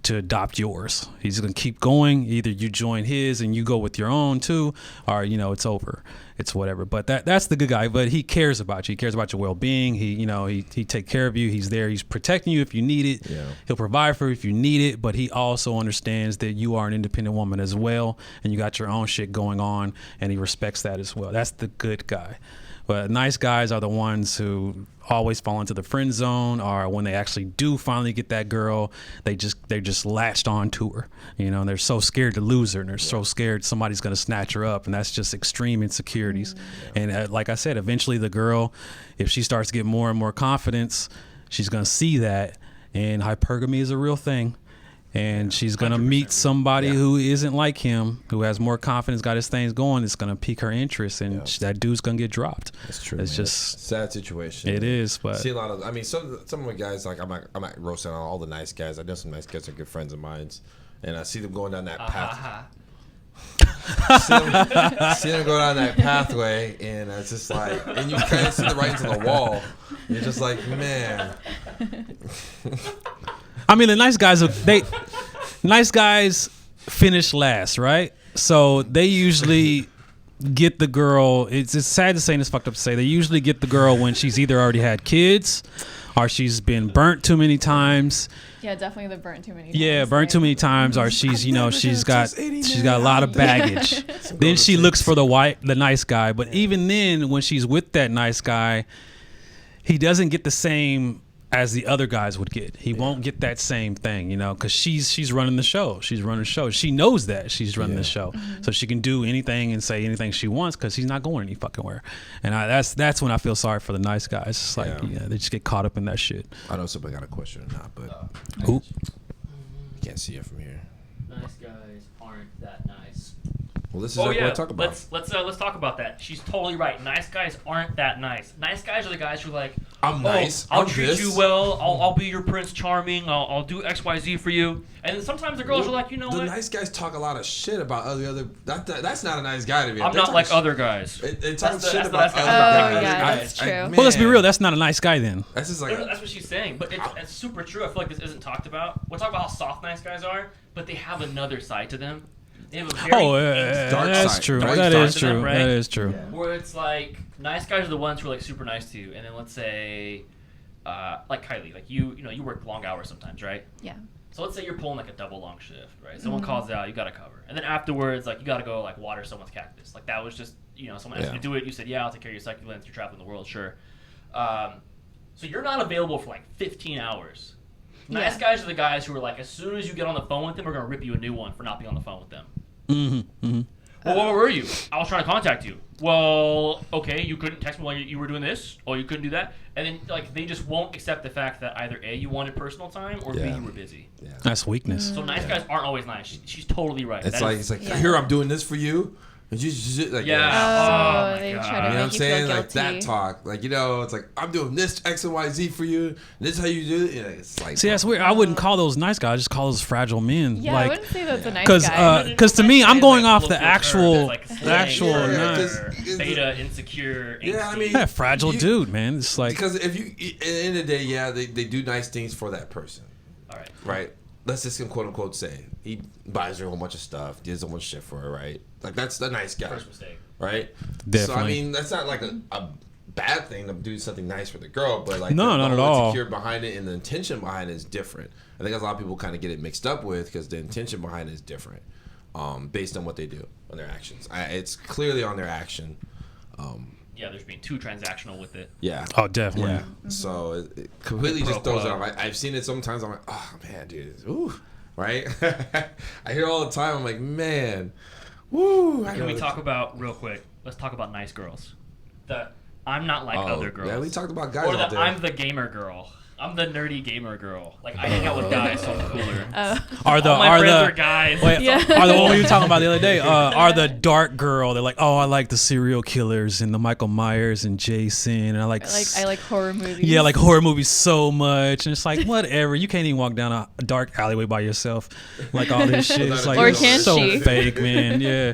to adopt yours. He's going to keep going. Either you join his and you go with your own too, or you know it's over. It's whatever. But that's the good guy. But he cares about you. He cares about your well-being. He take care of you. He's there. He's protecting you if you need it. Yeah. He'll provide for you if you need it. But he also understands that you are an independent woman as well, and you got your own shit going on, and he respects that as well. That's the good guy. But nice guys are the ones who always fall into the friend zone, or when they actually do finally get that girl, they're just latched on to her. You know, and they're so scared to lose her, and they're so scared somebody's going to snatch her up, and that's just extreme insecurities. And like I said, eventually the girl, if she starts to get more and more confidence, she's going to see that, and hypergamy is a real thing. And she's going to meet somebody who isn't like him, who has more confidence, got his things going. It's going to pique her interest, and that dude's going to get dropped. That's true. It's man. just, It's a sad situation. it is, but See a lot of. I mean, some of my guys, like I'm not roasting on all the nice guys. I know some nice guys are good friends of mine, and I see them going down that path. See them go down that pathway, and it's just like, and you kind of see the writing on the wall. You're just like, man. I mean, the nice guys finish last, right? So they usually get the girl. It's sad to say, and it's fucked up to say. They usually get the girl when she's either already had kids, or she's been burnt too many times. Yeah, definitely the burnt too many. Yeah, times, burnt right? too many times, or she's she's got a lot of baggage. Then she looks for the nice guy, but even then, when she's with that nice guy, he doesn't get the same as the other guys would get. He won't get that same thing, you know, because she's running the show. She's running the show. She knows that she's running the show, so she can do anything and say anything she wants because he's not going any fucking where. And that's when I feel sorry for the nice guys. It's like they just get caught up in that shit. I know somebody got a question or not, but Who? you can't see it from here. Nice guys aren't that nice. Well, this is Oh what yeah, we're talking about. let's talk about that. She's totally right. Nice guys aren't that nice. Nice guys are the guys who are like, I'm nice. I'll I'm treat this." you well. I'll be your Prince Charming. I'll do X Y Z for you. And then sometimes the girls are like, you know the what? nice guys talk a lot of shit about other. That's not a nice guy to me. I'm They not talk like sh- other guys. They talk That's the- shit that's the about nice guy. other Oh, guys. yeah, that's true. Well, let's be man, real. That's not a nice guy then. That's just like. That's what she's saying, but it's super true. I feel like this isn't talked about. We're talking about how soft nice guys are, but they have another side to them. They have a very dark that's side. true. Dark That side is to true. them, right? That is true. where it's like nice guys are the ones who are like super nice to you, and then let's say, like Kylie, like you work long hours sometimes, right? Yeah. So let's say you're pulling like a double long shift, right? Someone calls out, you got to cover, and then afterwards, like you got to go like water someone's cactus. Like that was just someone asked you to do it. You said yeah, I'll take care of your succulents. You're traveling the world, sure. So you're not available for like 15 hours. Nice guys are the guys who are like, as soon as you get on the phone with them, we're gonna rip you a new one for not being on the phone with them. Well, where were you? I was trying to contact you. Well, okay, you couldn't text me while you were doing this, or you couldn't do that, and then like they just won't accept the fact that either A, you wanted personal time, or B, Yeah. you were busy. That's weakness. So nice guys aren't always nice. She's totally right. It's That like is- here I'm doing this for you. And you just like Yeah. Oh, my they God. try You to know what I'm make you saying? feel Like that guilty. talk. Like, it's like, I'm doing this X and Y, Z for you. And this is how you do it. Yeah, it's like, See, that's weird. I wouldn't call those nice guys. I just call those fragile men. Yeah, I like, wouldn't say that's a nice because guy. to me, I'm going off the Colloquial term actual that's like the actual. Yeah, nah. 'cause- beta, insecure, Yeah, I angsty. mean, Yeah, fragile you- dude, man. It's like Because if you, at the end of the day, yeah, they do nice things for that person. All right. Right? Let's just quote unquote say he buys her a whole bunch of stuff, does a bunch of shit for her, right? Like, that's the nice guy. First mistake. Right? So, I Definitely. mean, that's not like a bad thing to do something nice for the girl, but like, No, the not at whole all. insecure behind it and the intention behind it is different. I think a lot of people kind of get it mixed up with because the intention behind it is different based on what they do, on their actions. It's clearly on their action. Yeah, there's being too transactional with it. Yeah. oh, definitely. Yeah. So it completely just throws it off. I've seen it sometimes. I'm like, oh man, dude, ooh, right? I hear it all the time. I'm like, man, woo. Can we talk about real quick? Let's talk about nice girls. That I'm not like other girls. Yeah, we talked about guys Or all that day. I'm the gamer girl. I'm the nerdy gamer girl. Like I hang out with guys, so I'm cooler. Are the All my are friends the are guys. wait, Yeah. are the one we were talking about the other day? Are the dark girl? They're like, oh, I like the serial killers and the Michael Myers and Jason, and I like I like horror movies. yeah, like horror movies so much, and it's like whatever. You can't even walk down a dark alleyway by yourself, like all this shit. It's like Or it's can so she? fake, man. Yeah,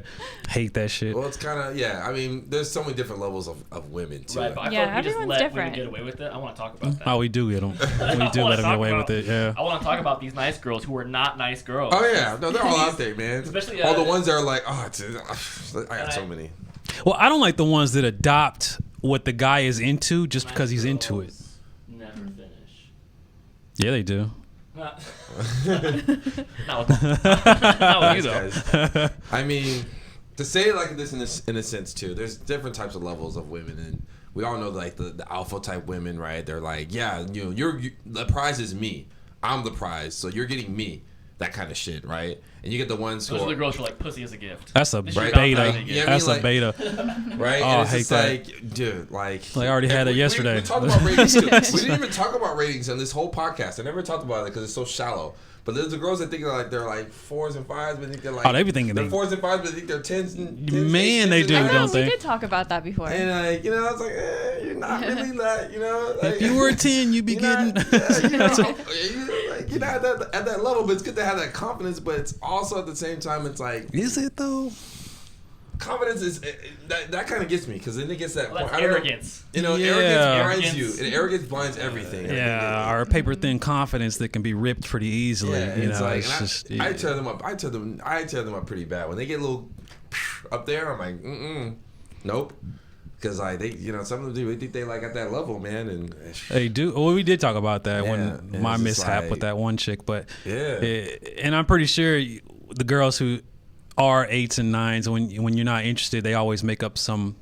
hate that shit. Well, it's kind of I mean, there's so many different levels of women too. Right, but I Yeah, feel like we just everyone's let different. women get away with it. I want to talk about that. Oh, we do get them. We do let them get away with it. Yeah. I want to talk about these nice girls who are not nice girls. Oh yeah, no, they're all out there, man. Especially, all the ones that are like, I got so many. Well, I don't like the ones that adopt what the guy is into just because he's into it. Girls Never finish. Yeah, they do. Not, not with you though. Guys. I mean, to say it like this in a sense too, there's different types of levels of women, and we all know like the alpha type women, right? They're like, yeah, the prize is me. I'm the prize, so you're getting me. That kind of shit, right? And you get the ones who Those are are the girls who are like pussy as a gift. That's a They should beta. adopt that as a gift. Yeah, I mean, That's like- a beta. right? Oh, and I it's hate just that. like, dude, like I already had it yesterday. We talked about ratings too. We didn't even talk about ratings on this whole podcast. I never talked about it because it's so shallow. But there's the girls that think they're like 4s and 5s, but think they're like Oh, they be thinking they're they- 4s and 5s, but they think they're 10s and 10s, Man, 8s, they 10s, do, and I know, don't 9s. we they? did talk about that before. And like, it's like, you're not really that, Like, If you were a 10, you'd be you're getting. not, you're not at that level, but it's good to have that confidence. But it's also at the same time, it's like Is it though? confidence is that kind of gets me because then it gets that Well, point. that's I don't know. arrogance. Yeah. Arrogance blinds Arrogance. you, and arrogance blinds everything. Yeah, or paper thin confidence that can be ripped pretty easily. Yeah, you it's know, like, it's and just. I tear them up. I tear them up pretty bad when they get a little up there. I'm like, nope, because like they, some of them do. They think they like at that level, man, and They do. Well, we did talk about that Yeah, when and my it's just mishap like- with that one chick, but yeah. and I'm pretty sure the girls who are 8s and 9s, when you're not interested, they always make up some.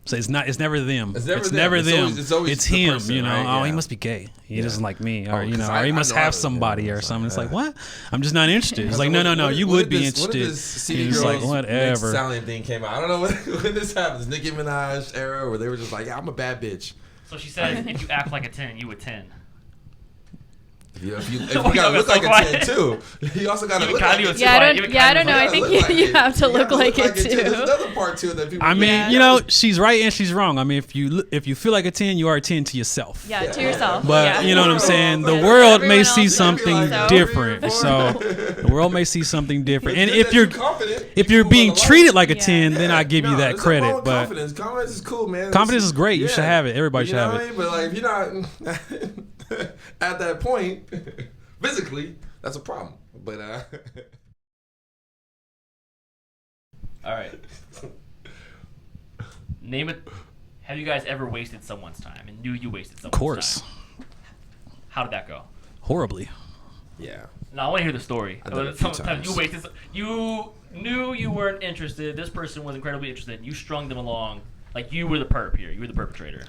So it's never them. It's never them. never It's them. always- it's always It's the him. person, Right? right? Oh, he Yeah. must be gay. He Yeah. doesn't like me, Oh, or 'cause or I he must know I have would, somebody or it's something. It's like, like what? I'm just not interested. It's like no. You would be interested. When And did this City it's like Girls whatever. Stallion thing came out? I don't know when this happens. Nicki Minaj era, where they were just like, yeah, I'm a bad bitch. So she says, if you act like a 10, you a 10. If you gotta look like a 10 too, you also gotta look like it. Yeah, I don't know. I think you have to look like it too. There's another part too that people. I mean, you know, she's right and she's wrong. I mean, if you feel like a 10, you are a 10 to yourself. Yeah, to yourself. But you know what I'm saying? The Yeah. world may Everyone see else something is so different. rude. So the world may see something different. And It's if good you're that confident, if you you're move being on the treated line. like a 10, then I give you that there's nothing wrong credit. with But confidence is cool, man. confidence is great. You should have it. Everybody should have what I it. mean? But like, if you're not at that point physically, that's a problem. But All right. Name it. Have you guys ever wasted someone's time and knew you wasted someone's Of course. time? How did that go? Horribly. yeah. Now I want to hear the story. I've done it a few Sometimes you times. wasted. You knew you weren't interested. This person was incredibly interested. You strung them along. Like you were the perp here. You were the perpetrator.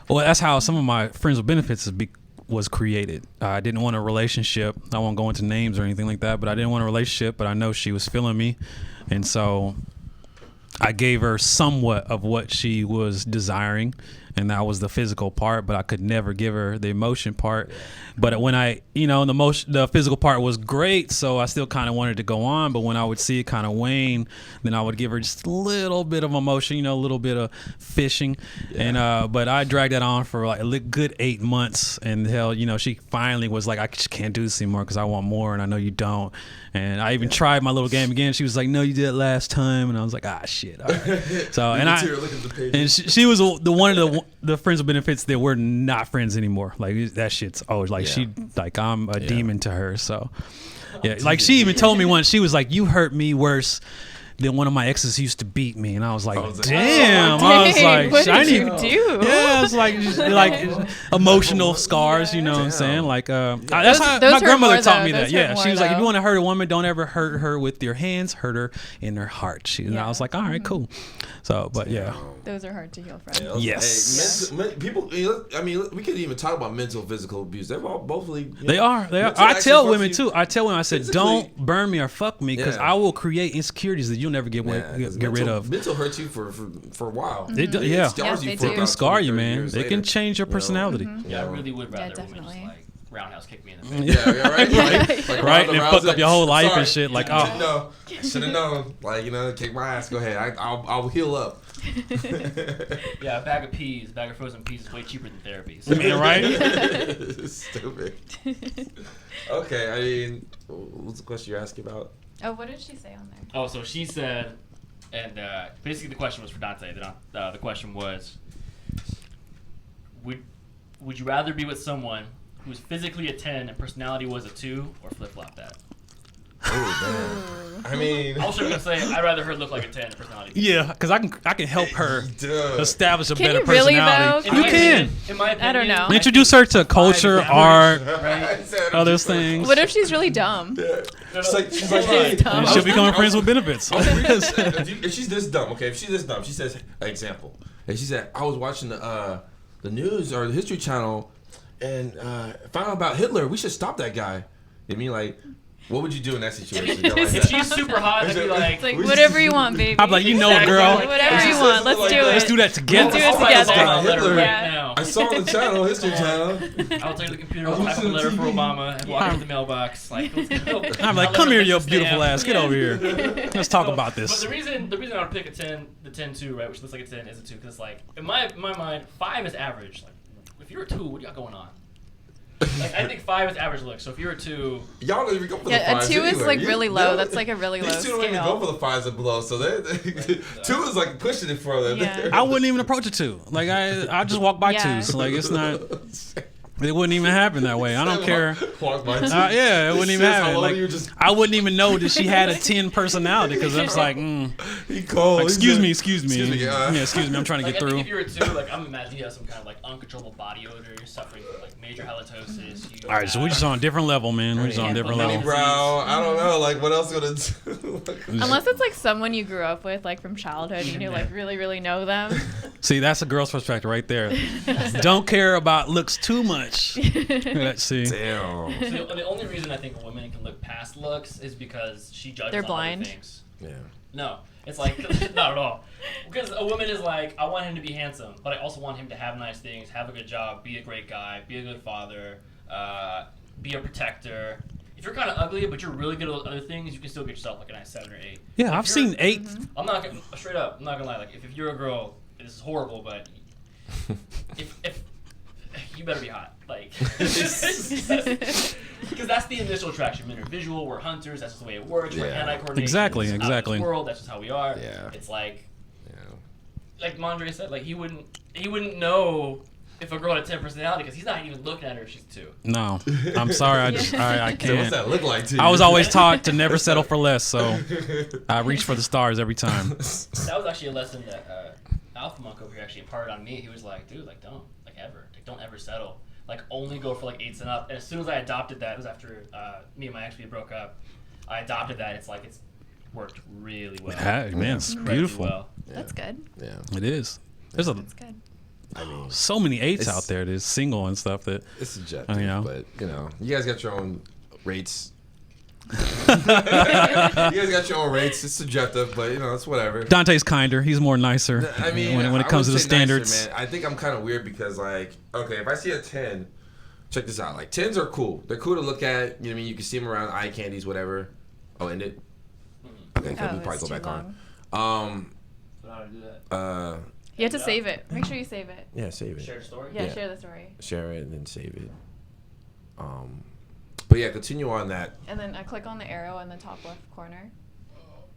Well, that's how some of my friends with benefits was created. I didn't want a relationship. I won't go into names or anything like that, but I didn't want a relationship, but I know she was feeling me. And so I gave her somewhat of what she was desiring, and that was the physical part, but I could never give her the emotion part. But when the physical part was great, so I still kind of wanted to go on, but when I would see it kind of wane, then I would give her just a little bit of emotion, a little bit of fishing. And but I dragged that on for like a good 8 months, and hell, she finally was like, I just can't do this anymore because I want more, and I know you don't. And I even tried my little game again. She was like, no, you did it last time. And I was like, shit. All right. So, she was the one of the friends with benefits that we're not friends anymore. Like that shit's always like, I'm a demon to her. So yeah, like she even told me once, she was like, you hurt me worse than one of my exes used to beat me. And I was like, damn. I was like, what I did need- you do? Yeah, it's like emotional scars, you know what I'm saying? Like that's how Those my hurt grandmother more, taught though. me that. Those Yeah, hurt she more, was like, if you though. want to hurt a woman, don't ever hurt her with your hands, hurt her in her heart. And I was like, all right, cool. So, but yeah. Those are hard to heal from. Yes. Hey, people. I mean, we could even talk about mental, physical abuse. They're all bothly. They are. mental I actions tell fuck women you too. I tell women, I said, physically. don't burn me or fuck me because Yeah. I will create insecurities that you'll never get rid of. Mental hurts you for a while. It It yeah. scars Yes, you they for do. It about can scar 20, you, 30 man. years It can later. change your personality. Yeah, I really would rather women just definitely. like roundhouse kick me in the face. Yeah, right. Like Right, Ronda and fuck Rousey, up your whole life and sorry, shit, like, I should have known. Like, kick my ass. Go ahead. I'll heal up. Yeah, a bag of frozen peas is way cheaper than therapy. So. I mean, right? Stupid. Okay, I mean, what's the question you're asking about? Oh, what did she say on there? Oh, so she said, and basically the question was for Dante. The question was, would you rather be with someone who's physically a 10 and personality was a 2, or flip-flop that? Oh, man. I mean, I was just gonna say I'd rather her look like a 10 and personality. Yeah, because I can help her duh. establish a Can better you really, personality. In You my can. opinion- in my opinion, I don't know. Introduce her to culture, Five is art, average, right? other things. What if she's really dumb? She's like, hey, dumb. And she'll become friends with benefits. if she's this dumb, okay, if she's this dumb, she says, example, and she said, I was watching the news or the History Channel and found out about Hitler. We should stop that guy. I mean, like, what would you do in that situation? Girl, like If that? she's super hot, I'd be like, It's like, We whatever should- you want, baby. I'm like, you know it, Exactly. girl. Like, Whatever she you says want. Let's like do that. it. Let's do that together. Let's do it I'll write a together. Obama letter Hitler. right Yeah. now. I saw the channel, History Channel. I'll take the computer, I'll type a letter for Obama, and walk into the mailbox. Like, let's go. I'm like, I'll come let here, her you fix the beautiful stamp. ass. Get over here. Let's talk So, about this. But the reason I would pick the 10 2, right, which looks like a 10 is a 2, because like in my mind, 5 is average. Like, if you're a 2, what do you got going on? Like, I think 5 is average look. So if you're a 2, Y'all don't even go for the Yeah, a fives 2 is anyway. like You- really low. That's like a really low These two don't even go scale. for the 5s and below, so they 2 is like pushing it further. Yeah. I wouldn't even approach a 2. Like I just walk by Yeah. 2s. Like it's not. It wouldn't even happen that way. I don't care. Walk by 2. Yeah, it wouldn't even Says happen. hello, Like you're just I wouldn't even know that she had a 10 personality because I'm just like, he cold. excuse me. Excuse me, Yeah, excuse me. I'm trying to like get I think through. if you're a 2, like I'm imagining you have some kind of like uncontrollable body odor. You're suffering from like major halitosis. You All right, so we're just on a different level, man. We're just on a different Yeah. level. Brow. I don't know. Like, what else gonna do? Unless it's like someone you grew up with, like from childhood, and you like really know them. See, that's a girl's perspective right there. Don't care about looks too much. Let's see. Damn. So the only reason I think a woman can look past looks is because she judges They're on blind. other things. Yeah. No, it's like not at all. Because a woman is like, I want him to be handsome, but I also want him to have nice things, have a good job, be a great guy, be a good father, be a protector. If you're kind of ugly, but you're really good at those other things, you can still get yourself like a nice 7 or 8. Yeah, I've seen 8. I'm not gonna straight up. I'm not gonna lie. Like if you're a girl, this is horrible, but if you better be hot, like because that's the initial attraction. Men are visual. We're hunters. That's just the way it works. We're Yeah. hand-eye coordination. Exactly, It's out of exactly. this world. That's just how we are. Yeah. It's like Yeah. Mondre said, like he wouldn't know if a girl had a 10 personality because he's not even looking at her if she's 2. No, I'm sorry, I So what's can't. that look like to you? I was always taught to never settle for less, so I reach for the stars every time. That was actually a lesson that Alpha Monk over here actually imparted on me. He was like, dude, like don't don't ever settle. Like only go for like 8s and up. And as soon as I adopted that, it was after me and my ex we broke up. I adopted that. It's worked really well. Hey, man, it's Really beautiful. well. That's good. Yeah. It is. There's That's good. I mean, so many 8s It's- out there. There's single and stuff that. it's subjective, You know. but you guys got your own rates. You guys got your own rates. It's subjective, but it's whatever. Dante's kinder. He's more nicer. I mean, when I it comes to would the say nicer, standards. man. I think I'm kind of weird because, okay, if I see a 10, check this out. Like 10s are cool. They're cool to look at. You know what I mean? You can see them around eye candies, whatever. Oh, end it. Okay, Oh, we probably it's go too back long. on. So how to do that? You have to save it. Make sure you save it. Yeah, save it. Share the story. Yeah, Yeah. share the story. Share it and then save it. But yeah, continue on that. And then click on the arrow in the top left corner.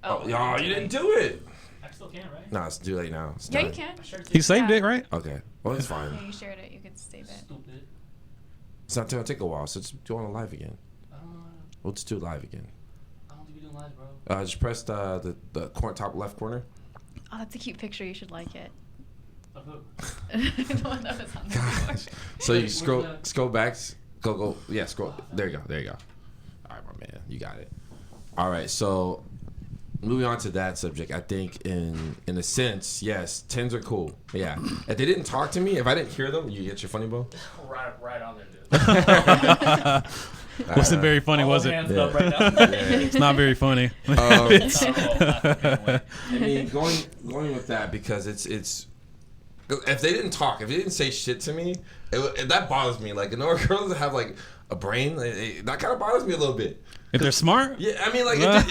Oh, y'all, you didn't do it. I still can, right? No, it's too late now. It's Yeah, done. you can. I shared it He saved Yeah. it, right? Okay, well it's fine. Yeah, you shared it. You could save it. Stupid. It's not gonna take a while, so just do it on live again. I don't know. We'll just do it live again. I don't think we do live, bro. Just press the top left corner. Oh, that's a cute picture. You should like it. Of who? The one that was on there before. Gosh. So you Where's scroll that? back. Go. Yeah, scroll. There you go. All right, my man, you got it. All right, so moving on to that subject, I think in a sense, yes, 10s are cool. Yeah, if they didn't talk to me, if I didn't hear them, you get your funny bone. Right on there, dude. Wasn't very funny, All was it? hands Yeah. up right now. It's not very funny. It's not a whole laughing way. I mean, going with that because it's if they didn't talk, if they didn't say shit to me, that bothers me. Like, girls that have like a brain, that kind of bothers me a little bit. If they're smart, Yeah, I mean, like if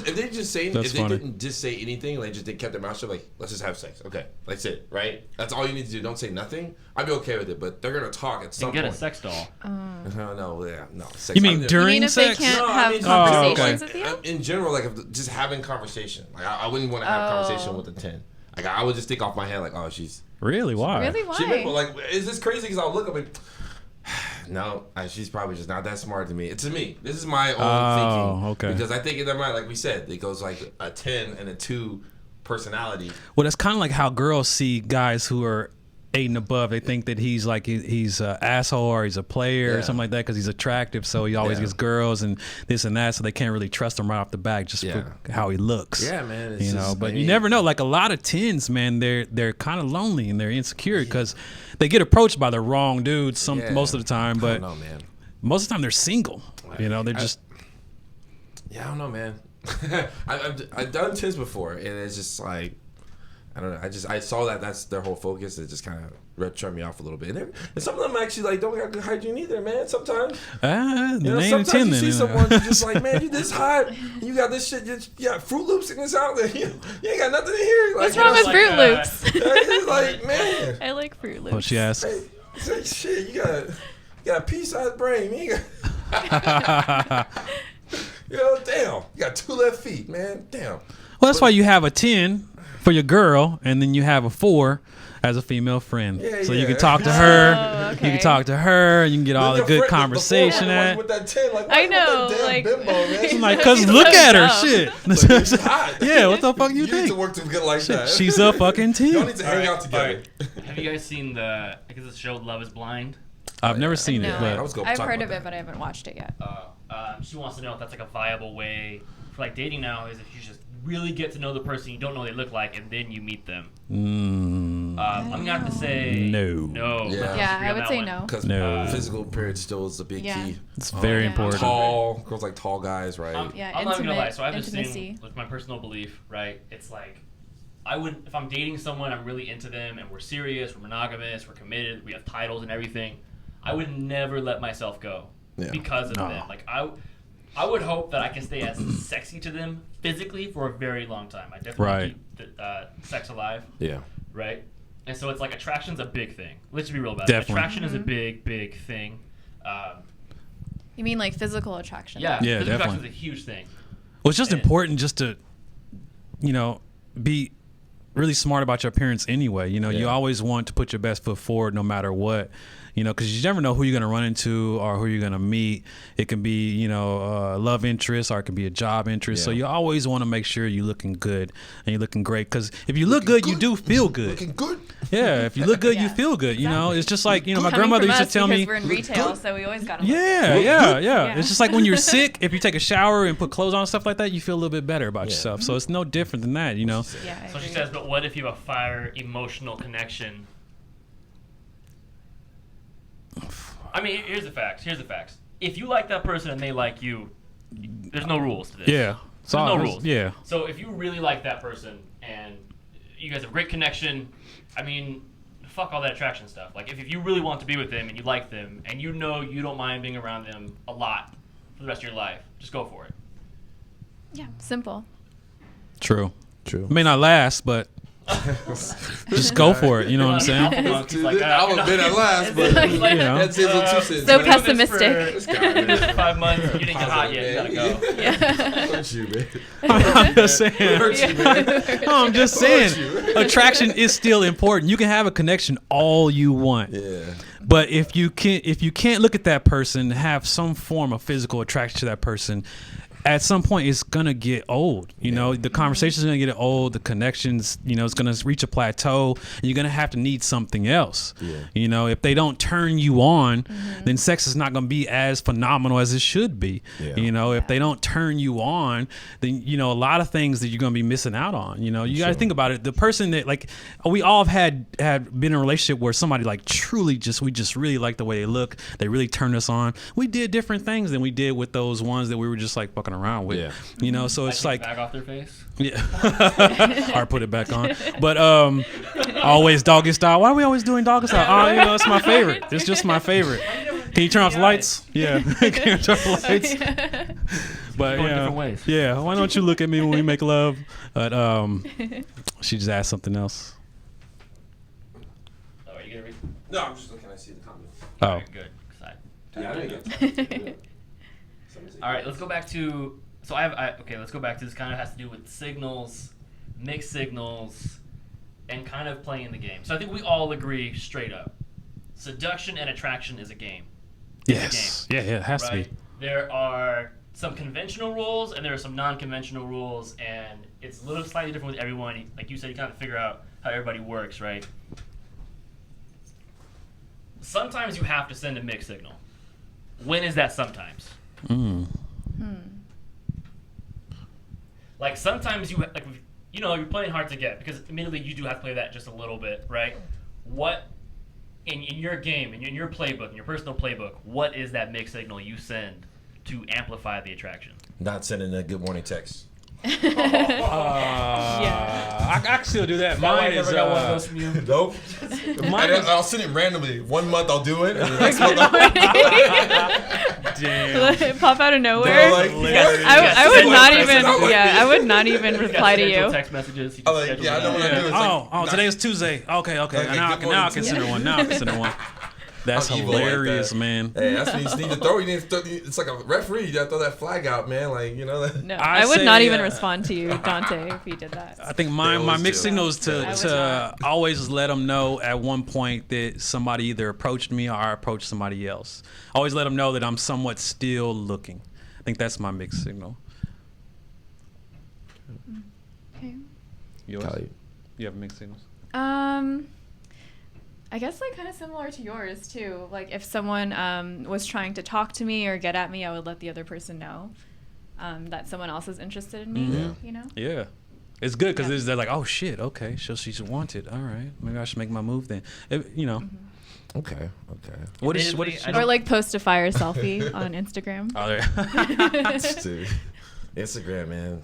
they didn't just say That's if they funny. didn't just say anything, like they kept their mouth shut, like let's just have sex, okay, that's it, right? That's all you need to do. Don't say nothing. I'd be okay with it, but they're gonna talk at some And get a point. sex doll. No, sex. you mean I during You mean if sex? they can't No, I have mean, conversations okay. with you? In general, like just having conversation. Like I wouldn't want to have a conversation with a 10. Like I would just think off my head, like, oh, she's. Really? Why? Really? Why? She meant, like, is this crazy? Because I'll look up and. No, she's probably just not that smart to me. It's to me. This is my own thinking. Okay. Because I think in their mind, like we said, it goes like a 10 and a 2 personality. Well, that's kind of like how girls see guys who are 8 and above. They think that he's like he's an asshole or he's a player or Yeah. something like that because he's attractive. So he always Yeah. gets girls and this and that. So they can't really trust him right off the bat just Yeah. for how he looks. Yeah, man. It's You know, just, but I you mean, never know. Like a lot of 10s, man, they're kind of lonely and they're insecure because they get approached by the wrong dudes Yeah. most of the time. I But don't know, man. most of the time they're single. You know, they're just Yeah, I don't know, man. I've done 10s before, and it's just like, I don't know. I saw that that's their whole focus. It just kind of turned me off a little bit. And some of them actually like don't got good hygiene either, man. Sometimes. they ain't a Sometimes 10 you then. see someone you're just like, man, you this hot, you got this shit, you got Fruit Loops in this out there, you ain't got nothing in here. Like, What's wrong with like, Fruit Loops? It's like, man, I like Fruit Loops. Oh, she asked. hey, it's like, shit, you got a pea-sized brain, man. You got, damn, you got 2 left feet, man, damn. Well, that's why you have a 10 for your girl, and then you have a 4 as a female friend. Yeah, so you yeah. can talk to her. Oh, You okay. can talk to her. You can get all the Your good friend- conversation the at. with that 10, like, I why know, with that damn like- bimbo, man? I'm like, He's cause so look at her, dumb. shit. Like, she's hot. Yeah, what the fuck you You need to think? work to get like that. She's a fucking Y'all 10. need to hang out together. Have you guys seen the? I guess the show Love Is Blind. I've never seen it, No, I but was gonna I've talk heard about of it, that. but I haven't watched it yet. She wants to know if that's like a viable way for like dating now. Is if you just really get to know the person you don't know what they look like, and then you meet them. I'm gonna have to say No. No. Yeah. Let's Yeah, agree I on would that say one. no. Because No. physical appearance still is a big Yeah. key. it's very Yeah. important. Tall girls like tall guys, right? Yeah, I'm not even gonna lie. So I have intimacy. this thing with my personal belief, right? It's like I would, if I'm dating someone, I'm really into them, and we're serious, we're monogamous, we're committed, we have titles and everything. I would never let myself go Yeah. because of No. them. Like I would hope that I can stay as sexy to them physically for a very long time. I definitely Right. keep the, sex alive, Yeah. right? And so it's like attraction's a big thing. Let's be real about Definitely. it. Attraction is a big thing. You mean like physical attraction? Yeah, Yeah, physical definitely. attraction is a huge thing. Well, it's just And- important just to, be really smart about your appearance anyway. You Yeah. always want to put your best foot forward no matter what. Because you never know who you're going to run into or who you're going to meet. It can be, a love interest or it can be a job interest. So Yeah. you always want to make sure you're looking good and you're looking great. Because if you look good, you do feel good. Looking good. Yeah, if you look good, you Yeah, feel good. exactly. It's just like, my Coming grandmother from used to us tell because me. we're in retail, so we always got to Yeah. Yeah. It's just like when you're sick, if you take a shower and put clothes on and stuff like that, you feel a little bit better about yourself. So it's no different than that, Yeah, I So she agree. says, but what if you have a fire emotional connection? I mean, here's the facts. If you like that person and they like you, there's no rules to this. Yeah. So There's no rules. Yeah. So if you really like that person and you guys have a great connection, I mean, fuck all that attraction stuff. Like, if you really want to be with them and you like them and you know you don't mind being around them a lot for the rest of your life, just go for it. Yeah, simple. True. True. It may not last, but just go for it. You know what I'm saying? Monkeys like that, I you would know? have been at last, but Like, that's his little 2 cents. So we're doing this pessimistic. for This guy, man. 5 months, you didn't get hot yet, you gotta go. Yeah. Hurt you, man. I'm just saying. Hurt you, man. No, I'm just saying. Attraction is still important. You can have a connection all you want. Yeah. But if you can't look at that person, have some form of physical attraction to that person, at some point it's gonna get old. The conversation's gonna get old. The connections, it's gonna reach a plateau, and you're gonna have to need something else. Yeah. If they don't turn you on, then sex is not gonna be as phenomenal as it should be. Yeah. If they don't turn you on, then a lot of things that you're gonna be missing out on. You gotta think about it. The person that we all have had been in a relationship where somebody truly we just really like the way they look. They really turned us on. We did different things than we did with those ones that we were just fucking around with. Yeah. So it's Take the bag off their face. yeah. Or put it back on. But always doggy style. Why are we always doing doggy style? Oh, it's my favorite. It's just my favorite. Can you turn off the lights? Yeah. Can you turn off the lights? But Going different ways. yeah. Why don't you look at me when we make love? But she just asked something else. Oh, are you gonna read? No, I'm just looking. I see the comment. Oh. Alright, good. 'Cause Yeah, I didn't get All right, let's go back to. So let's go back to this. Kind of has to do with signals, mixed signals, and kind of playing the game. So I think we all agree straight up, seduction and attraction is a game. Yes. Yeah. It has to Right? be. There are some conventional rules and there are some non-conventional rules, and it's a little slightly different with everyone. Like you said, you kind of figure out how everybody works, right? Sometimes you have to send a mixed signal. When is that sometimes? Like sometimes you're playing hard to get, because admittedly you do have to play that just a little bit, right? What in your game, in your playbook, in your personal playbook, what is that mixed signal you send to amplify the attraction? Not sending a good morning text. I can still do that. Mine is never got one of those from you. Nope. Mine is- I'll send it randomly. 1 month I'll do it. And the next month Damn. Pop out of nowhere. They're like, Hilarious. I would not Text even. messages. Yeah, I would not even He's got reply to scheduled you. Text messages. He I'm just like, schedules yeah, I know it what out. I do. It's like, Today is Tuesday. Okay. Okay, now I good morning. can send her one. Now I can send her one. That's I'm evil like hilarious, that. man. Hey, that's when you just need to throw. You need to throw. It's like a referee. You gotta throw that flag out, man. That. No, I I would say, not even uh, respond to you, Dante, if you did that. I think They my always mixed do. signal is I would to not. always let them know at one point that somebody either approached me or I approached somebody else. Always let them know that I'm somewhat still looking. I think that's my mixed signal. Okay. Yours? Kali. You have mixed signals? I guess kind of similar to yours too. Like if someone was trying to talk to me or get at me, I would let the other person know that someone else is interested in me. Mhm. You know. Yeah. It's good because Yeah. they're like, oh shit, okay, so she's wanted. All right, maybe I should make my move then. Okay. What is Admittedly, I Or don't- like post a fire selfie on Instagram. Oh, there. Dude. Instagram, man.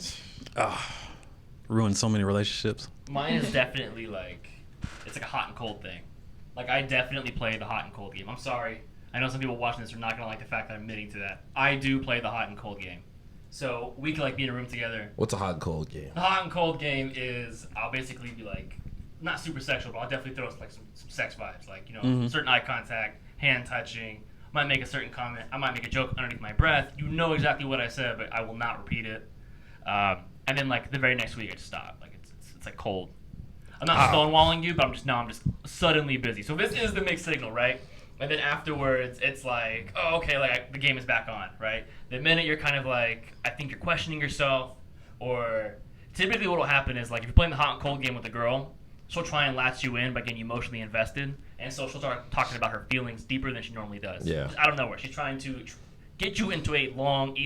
Ruined so many relationships. Mine is definitely it's like a hot and cold thing. Like I definitely play the hot and cold game. I'm sorry. I know some people watching this are not gonna like the fact that I'm admitting to that. I do play the hot and cold game. So we can like be in a room together. What's a hot and cold game? The hot and cold game is I'll basically be like, not super sexual, but I'll definitely throw like some sex vibes, like certain eye contact, hand touching. Might make a certain comment. I might make a joke underneath my breath. You know exactly what I said, but I will not repeat it. And then like the very next week I just stop. Like it's like cold. I'm not stonewalling you, but I'm just suddenly busy. So this is the mixed signal, right? And then afterwards, it's like, oh, okay, like the game is back on, right? The minute you're kind of like, I think you're questioning yourself, or typically what will happen is like if you're playing the hot and cold game with a girl, she'll try and latch you in by getting emotionally invested, and so she'll start talking about her feelings deeper than she normally does. Yeah. Just out of nowhere, she's trying to get you into a long,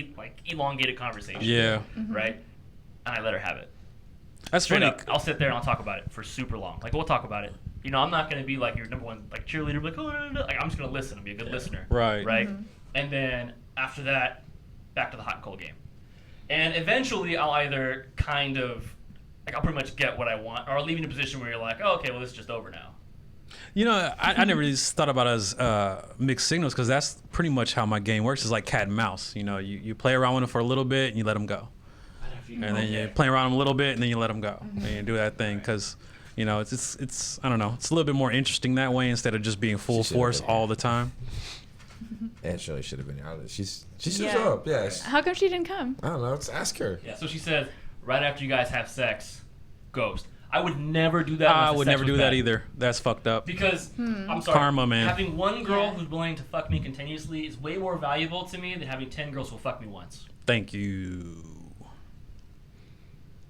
elongated conversation. Yeah. Right? And I let her have it. That's Straight funny. up, I'll sit there and I'll talk about it for super long. Like we'll talk about it. You know, I'm not gonna be like your number one like cheerleader, like oh, no. Like I'm just gonna listen and be a good listener. Right. Right. And then after that, back to the hot and cold game. And eventually, I'll either kind of like I'll pretty much get what I want, or I'll leave you in a position where you're like, oh, okay, well this is just over now. You know, I never really thought about it as mixed signals because that's pretty much how my game works. It's like cat and mouse. You know, you play around with them for a little bit and you let them go. And then you play around them a little bit and then you let them go. And you do that thing because, you know, it's I don't know. It's a little bit more interesting that way instead of just being full force all the time. And Shirley should have been out. She should Yeah. show up. Yeah. How come she didn't come? I don't know. Let's ask her. Yeah. So she says, right after you guys have sex, ghost. I would never do that. I unless the would sex never was do that bad. either. That's fucked up. Because I'm sorry, Karma, man. having one girl Yeah. who's willing to fuck me continuously is way more valuable to me than having 10 girls who'll fuck me once. Thank you.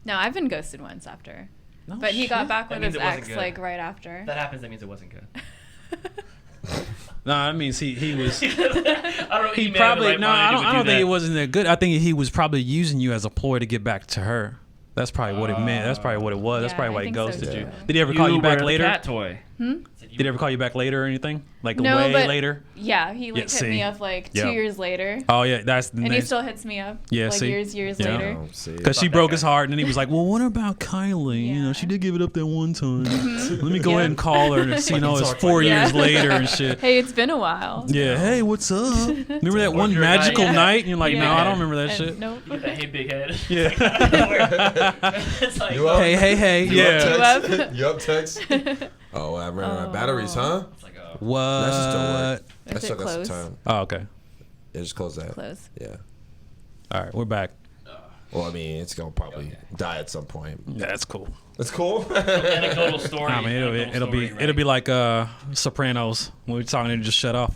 No, I've been ghosted once after. No But he got shit. back That with means his it wasn't ex good. like right after. If that happens, that means it wasn't good. No, that means he was. I don't know. He man in the probably right no. mind I would don't do think that. it wasn't that good. I think he was probably using you as a ploy to get back to her. That's probably what it meant. That's probably what it was. That's Yeah, probably why I he think so, ghosted you. too. Did he ever call you back were the later? cat toy. Did he ever call you back later or anything? Like No, way but later? yeah, he like Yeah, hit me see. up like Yeah. 2 years later. Oh yeah, that's the And he next. still hits me up Yeah, like see? years Yeah. later. Oh, see. Because she Fuck that broke guy. his heart, and then he was like, "Well, what about Kylie? You know, Yeah. she did give it up that one time. Let me go Yeah. ahead and call her and see. You know, it's Talk 4 like years that. later and shit. Hey, it's been a while. Yeah. Hey, what's up? Remember that Or one you're a guy- magical Yeah. night? And you're like, no, Yeah. I don't remember that And shit. Nope. You get that hey big head. Yeah. It's like, You up? Hey. You Yeah. up, You text? You up, text? Oh, I ran out of batteries, huh? it's like That should still work. Is That it still got some close? time. Oh, okay. Yeah, just close that. Close. Yeah. All right, we're back. Well, I mean, it's gonna probably die at some point. Yeah, that's cool. That's cool. anecdotal story. I mean, it'll be like Sopranos when we're talking and just shut off.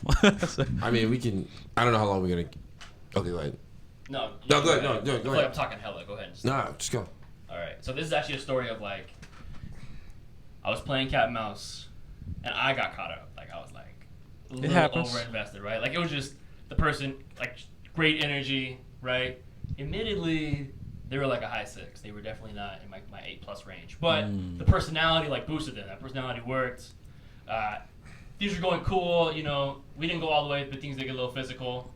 I mean, we can. I don't know how long we're gonna. Okay, go ahead. No, No, go ahead. I No, go feel ahead. like I'm talking hella. Go ahead. And Nah, just go. All right. So this is actually a story of like, I was playing cat and mouse, and I got caught up. Like I was like, a little happens. overinvested, right? Like it was just the person, like great energy, right? Admittedly, they were like a high 6. They were definitely not in my 8+ range, but the personality like boosted them. That personality worked. Things were going cool. You know, we didn't go all the way, but things did get a little physical,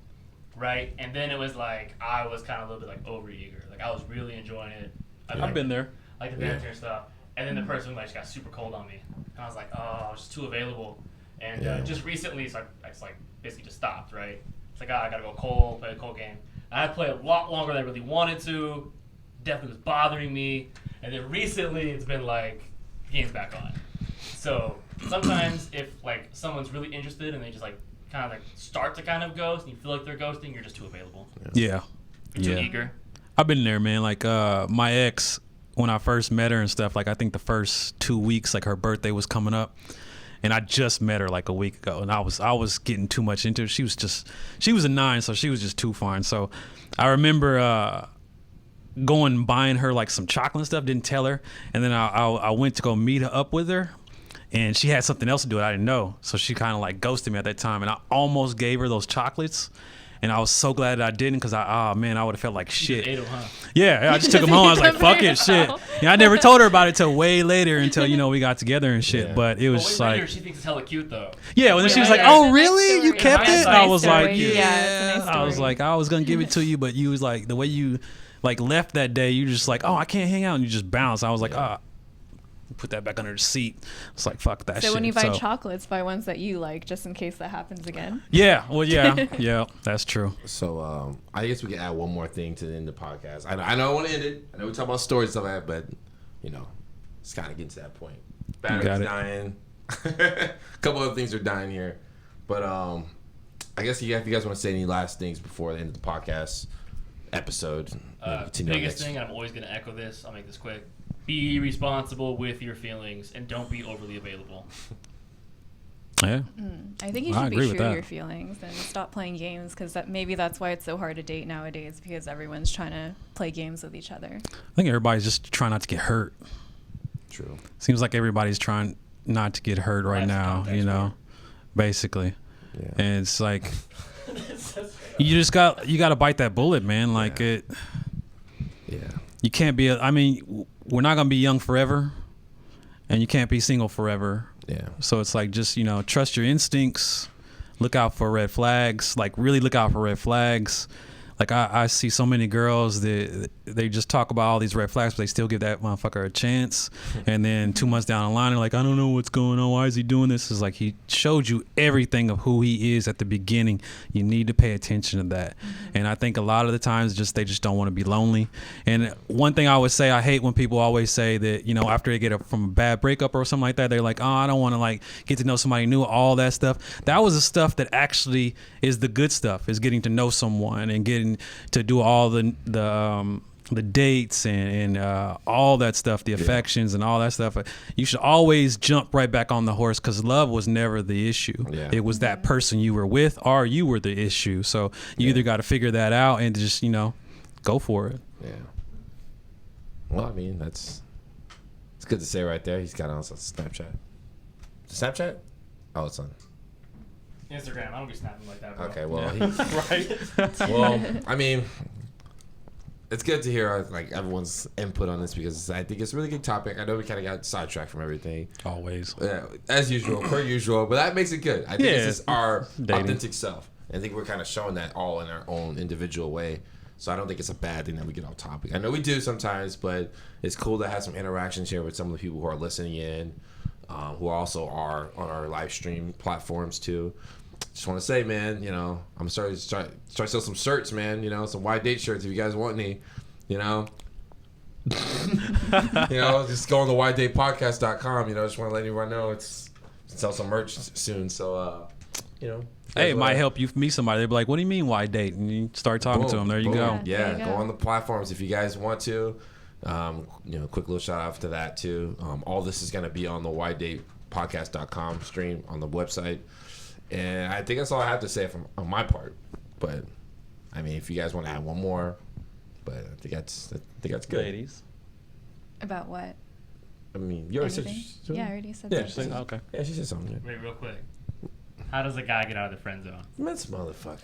right? And then it was like I was kind of a little bit like overeager. Like I was really enjoying it. I've been there. Like the banter and stuff. And then the person like just got super cold on me. And I was like, oh, I was just too available. And Yeah. just recently, so I just like basically just stopped, right? It's like, I gotta go cold, play a cold game. And I played a lot longer than I really wanted to. Definitely was bothering me. And then recently, it's been like, the game's back on. So sometimes if like someone's really interested and they just like kind of like start to kind of ghost and you feel like they're ghosting, you're just too available. Yeah. You're too eager. I've been there, man. Like my ex, when I first met her and stuff, like I think the first 2 weeks, like her birthday was coming up, and I just met her like a week ago, and I was getting too much into it. She was a 9, so she was just too fine. So I remember going and buying her like some chocolate and stuff, didn't tell her, and then I went to go meet her up with her. And she had something else to do that I didn't know. So she kind of like ghosted me at that time. And I almost gave her those chocolates. And I was so glad that I didn't because I would have felt like You shit. just ate 'em, huh? Yeah, I just took them home. I was like, fuck it, shit. Yeah, I never told her about it till way later until, we got together and shit. Yeah. But it was But just way later, like, she thinks it's hella cute though. yeah, well, then she was like, later. oh, It's a nice really? You story. kept It's a it? nice I was story. like, yeah. Yeah, it's a nice I was story. like, I was going to give it to you, but you was like, the way you like left that day, you just like, oh, I can't hang out. And you just bounced. I was like, put that back under the seat. It's like, fuck that shit. So when you buy chocolates, buy ones that you like, just in case that happens again. Yeah, well, yeah, that's true. So I guess we can add one more thing to end the podcast. I know I want to end it. I know we talk about stories and stuff like that, but you know, it's kind of getting to that point. Battery's dying. A couple other things are dying here, but I guess if you guys want to say any last things before the end of the podcast episode. Biggest thing, and I'm always going to echo this. I'll make this quick. Be responsible with your feelings and don't be overly available. Yeah. I think you should be true to your feelings and stop playing games, because maybe that's why it's so hard to date nowadays, because everyone's trying to play games with each other. I think everybody's just trying not to get hurt. True. Seems like everybody's trying not to get hurt right now, you know, basically. Yeah. And it's like you got to bite that bullet, man. Like you can't be we're not going to be young forever, and you can't be single forever. Yeah. So it's like, just, trust your instincts, look out for red flags, like really look out for red flags. Like I see so many girls that they just talk about all these red flags, but they still give that motherfucker a chance. And then 2 months down the line, they're like, I don't know what's going on. Why is he doing this? It's like, he showed you everything of who he is at the beginning. You need to pay attention to that. And I think a lot of the times they just don't want to be lonely. And one thing I would say, I hate when people always say that, after they get from a bad breakup or something like that, they're like, oh, I don't want to get to know somebody new, all that stuff. That was the stuff that actually is the good stuff, is getting to know someone and getting to do all the dates and all that stuff, the affections and all that stuff. You should always jump right back on the horse, because love was never the issue. It was that person you were with, or you were the issue. So you either got to figure that out and just go for it. Yeah. Well, I mean, it's good to say right there. He's got on Snapchat. Snapchat? Oh, it's on Instagram. I don't be snapping like that, bro. Okay, well, right. Well, I mean, it's good to hear everyone's input on this, because I think it's a really good topic. I know we kind of got sidetracked from everything. Always. As usual, per usual, but that makes it good. I think it's just our authentic self. I think we're kind of showing that all in our own individual way. So I don't think it's a bad thing that we get off topic. I know we do sometimes, but it's cool to have some interactions here with some of the people who are listening in, who also are on our live stream platforms too. Just want to say, man, I'm starting to start sell some shirts, man. Some wide date shirts if you guys want any. Just go on the widedatepodcast.com. Just want to let everyone know it's sell some merch soon. So, hey, it might help you meet somebody. They'll be like, what do you mean wide date? And you start talking to them. There you go. Yeah, go on the platforms if you guys want to. Quick little shout out to that too. All this is going to be on the widedatepodcast.com stream on the website. And I think that's all I have to say on my part. But I mean, if you guys want to add one more, but I think that's good. Ladies. About what? I mean, you already said. Yeah, I already said that. Okay. Yeah, she said something. Wait, real quick. How does a guy get out of the friend zone? This motherfucker.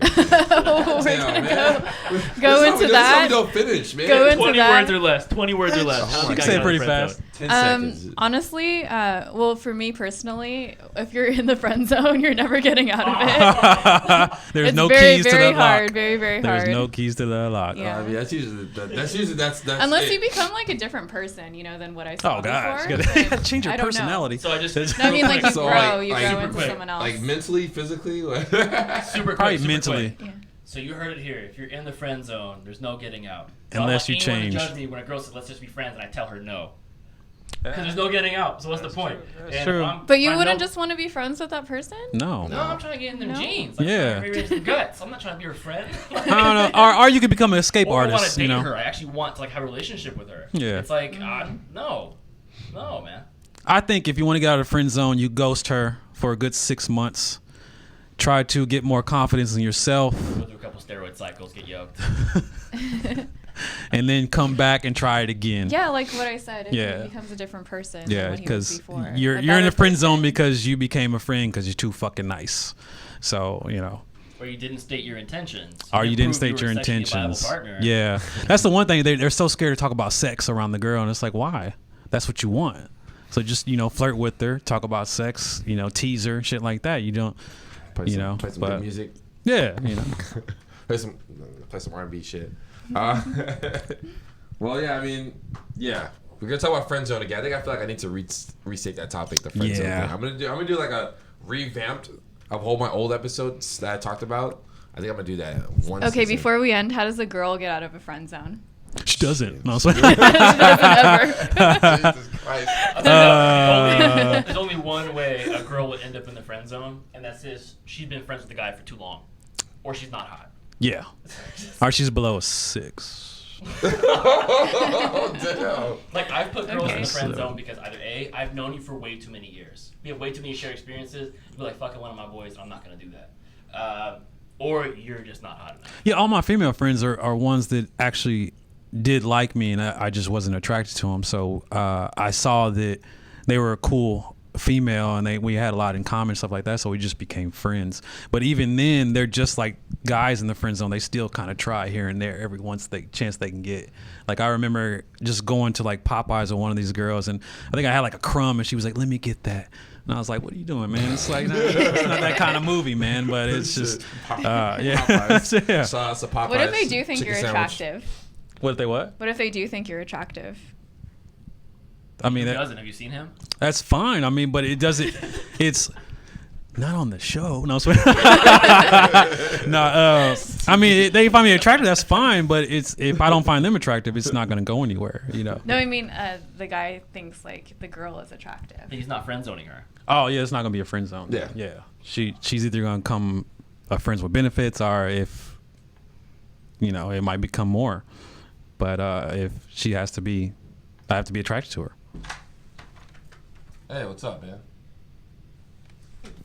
Go into that. Don't finish, man. Go into 20 that. words or less. 20 words or less. How does a guy Say get out pretty of the friend fast. zone? 10 seconds. Honestly, well, for me personally, if you're in the friend zone, you're never getting out of it. There's it's no very, keys to very that hard, lock. very, very hard. There's no keys to that lock. Yeah. I mean, that's usually that's unless it. you become like a different person, than what I saw Oh gosh, before. you gotta change your I don't know. personality. So I just I mean, like you So, grow, like- you like grow super into quick. someone else. Like mentally, physically. super Probably quick, super mentally. quick. Yeah. So you heard it here. If you're in the friend zone, there's no getting out. Unless you I don't want anyone change. to judge me when a girl says, "Let's just be friends," and I tell her no. Because there's no getting out. So what's the point? And true. But you I wouldn't know- just want to be friends with that person? No. No, I'm trying to get in them No. jeans. I'm Yeah. trying to rearrange some guts. I'm not trying to be her friend. I don't know. Or you could become an escape Or I want artist. to date her. I actually want to have a relationship with her. Yeah. It's like, no, man. I think if you want to get out of the friend zone, you ghost her for a good 6 months. Try to get more confidence in yourself, Go through a couple steroid cycles, get yoked. and then come back and try it again. Yeah, like what I said. Yeah. He becomes a different person. Yeah, than what he was because before. you're A in the better friend person. zone because you became a friend because you're too fucking nice. So Or you didn't state your intentions. or you didn't prove state you your were a sexually viable intentions. partner. Yeah, that's the one thing they're so scared to talk about sex around the girl, and it's like, why? That's what you want. So just flirt with her, talk about sex, tease her, shit like that. You don't, play some good music. Yeah, play some R&B shit. Well, yeah, I mean, yeah. we're gonna talk about friend zone again. I feel like I need to restate that topic. The friend zone. Yeah. Thing. I'm gonna do like a revamped of all my old episodes that I talked about. I think I'm gonna do that one. Okay, season. before we end, how does a girl get out of a friend zone? She doesn't. No, so She doesn't ever. Jesus Christ. There's only one way a girl would end up in the friend zone, and that's if she's been friends with the guy for too long, or she's not hot. yeah. Or she's below a 6. Oh, damn. Like, I've put girls in Okay. the friend zone because either A, I've known you for way too many years. We have way too many shared experiences. You'd be like, fucking one of my boys, I'm not going to do that. Or you're just not hot enough. Yeah, all my female friends are ones that actually did like me, and I just wasn't attracted to them. So I saw that they were a cool female, and we had a lot in common, stuff like that. So we just became friends. But even then, they're just like guys in the friend zone. They still kind of try here and there every chance they can get. Like I remember just going to like Popeyes with one of these girls, and I think I had like a crumb, and she was like, "Let me get that." And I was like, "What are you doing, man?" It's like it's not that kind of movie, man. But it's just yeah. Popeyes. Yeah. Shout out to Popeyes. What if they do think chicken you're sandwich. attractive? What if they what? What if they do think you're attractive? I mean, Who doesn't? Have you seen him? that's fine. I mean, but it doesn't. It's not on the show. No, swear. No. I mean, they find me attractive. That's fine. But it's if I don't find them attractive, it's not going to go anywhere. You know. No, I mean the guy thinks like the girl is attractive. He's not friend zoning her. Oh yeah, it's not going to be a friend zone. Yeah. Yeah. She's either going to come a friends with benefits, or if it might become more. But if she has to be, I have to be attracted to her. Hey, what's up, man?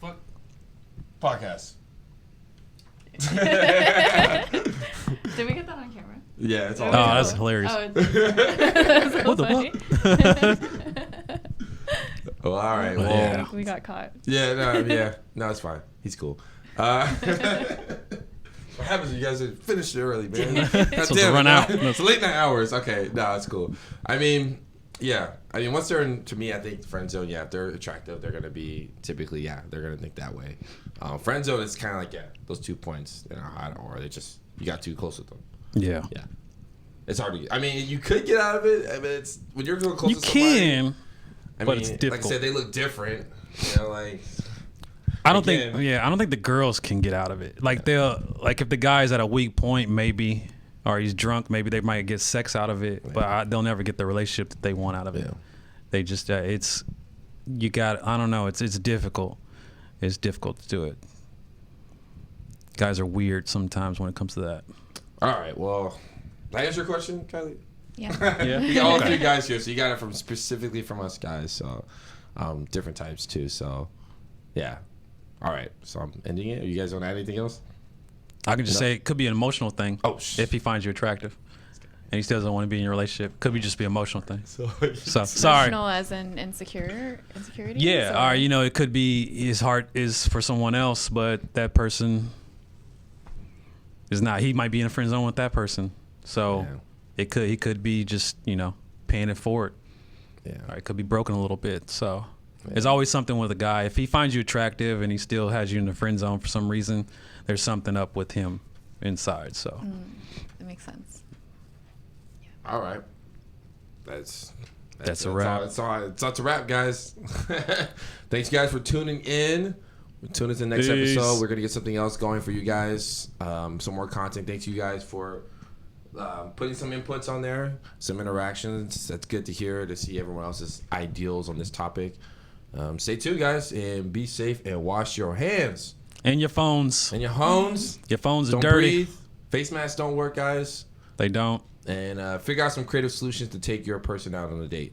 Fuck. Podcast. Did we get that on camera? Yeah, it's all. Oh, that's hilarious. Oh, that's so What the funny. Well, all right. Well, Yeah. We got caught. No, it's fine. He's cool. What happens if you guys finished it early, man? Supposed to run out. It's late night hours. Okay, no, it's cool. I mean, yeah. I mean, once they're in, to me, I think friend zone, yeah, if they're attractive, they're going to be typically, yeah, they're going to think that way. Friend zone is kind of like, yeah, those 2 points. They're not hot, or they just, you got too close with them. Yeah. Yeah. It's hard to get. I mean, you could get out of it. I mean, it's, when you're close You to somebody. can. I but mean, it's like I difficult. said, they look different. Like, I don't Again. think the girls can get out of it. Like if the guy's at a weak point, maybe, or he's drunk, maybe they might get sex out of it, but they'll never get the relationship that they want out of it. Yeah. They just I don't know. It's difficult. It's difficult to do it. Guys are weird sometimes when it comes to that. all right, well, did I answer your question, Kylie? Yeah. Yeah. We got all three guys here, so you got it specifically from us guys. So, different types too. So, yeah. All right. So I'm ending it. You guys want to add anything else? I can just say it could be an emotional thing. Oh, if he finds you attractive, and he still doesn't want to be in your relationship, could be just be an emotional thing. So, So sorry. Emotional as in insecurity. Yeah, or it could be his heart is for someone else, but that person is not. He might be in a friend zone with that person, so he could be just paying it forward. yeah. Or it could be broken a little bit. So there's always something with a guy. If he finds you attractive and he still has you in the friend zone for some reason, there's something up with him inside. So That makes sense. All right. That's a wrap. It's a wrap, guys. Thanks, guys, for tuning in. We'll tune into the next Peace. episode. We're gonna get something else going for you guys. Some more content. Thanks you guys for putting some inputs on there, some interactions. That's good to hear, to see everyone else's ideals on this topic. Stay tuned, guys, and be safe and wash your hands and your phones. and your homes. Your phones are Don't dirty. breathe. Face masks don't work, guys. They don't. And figure out some creative solutions to take your person out on a date.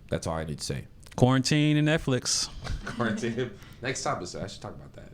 That's all I need to say. Quarantine and Netflix. Quarantine. Next topic, I should talk about that.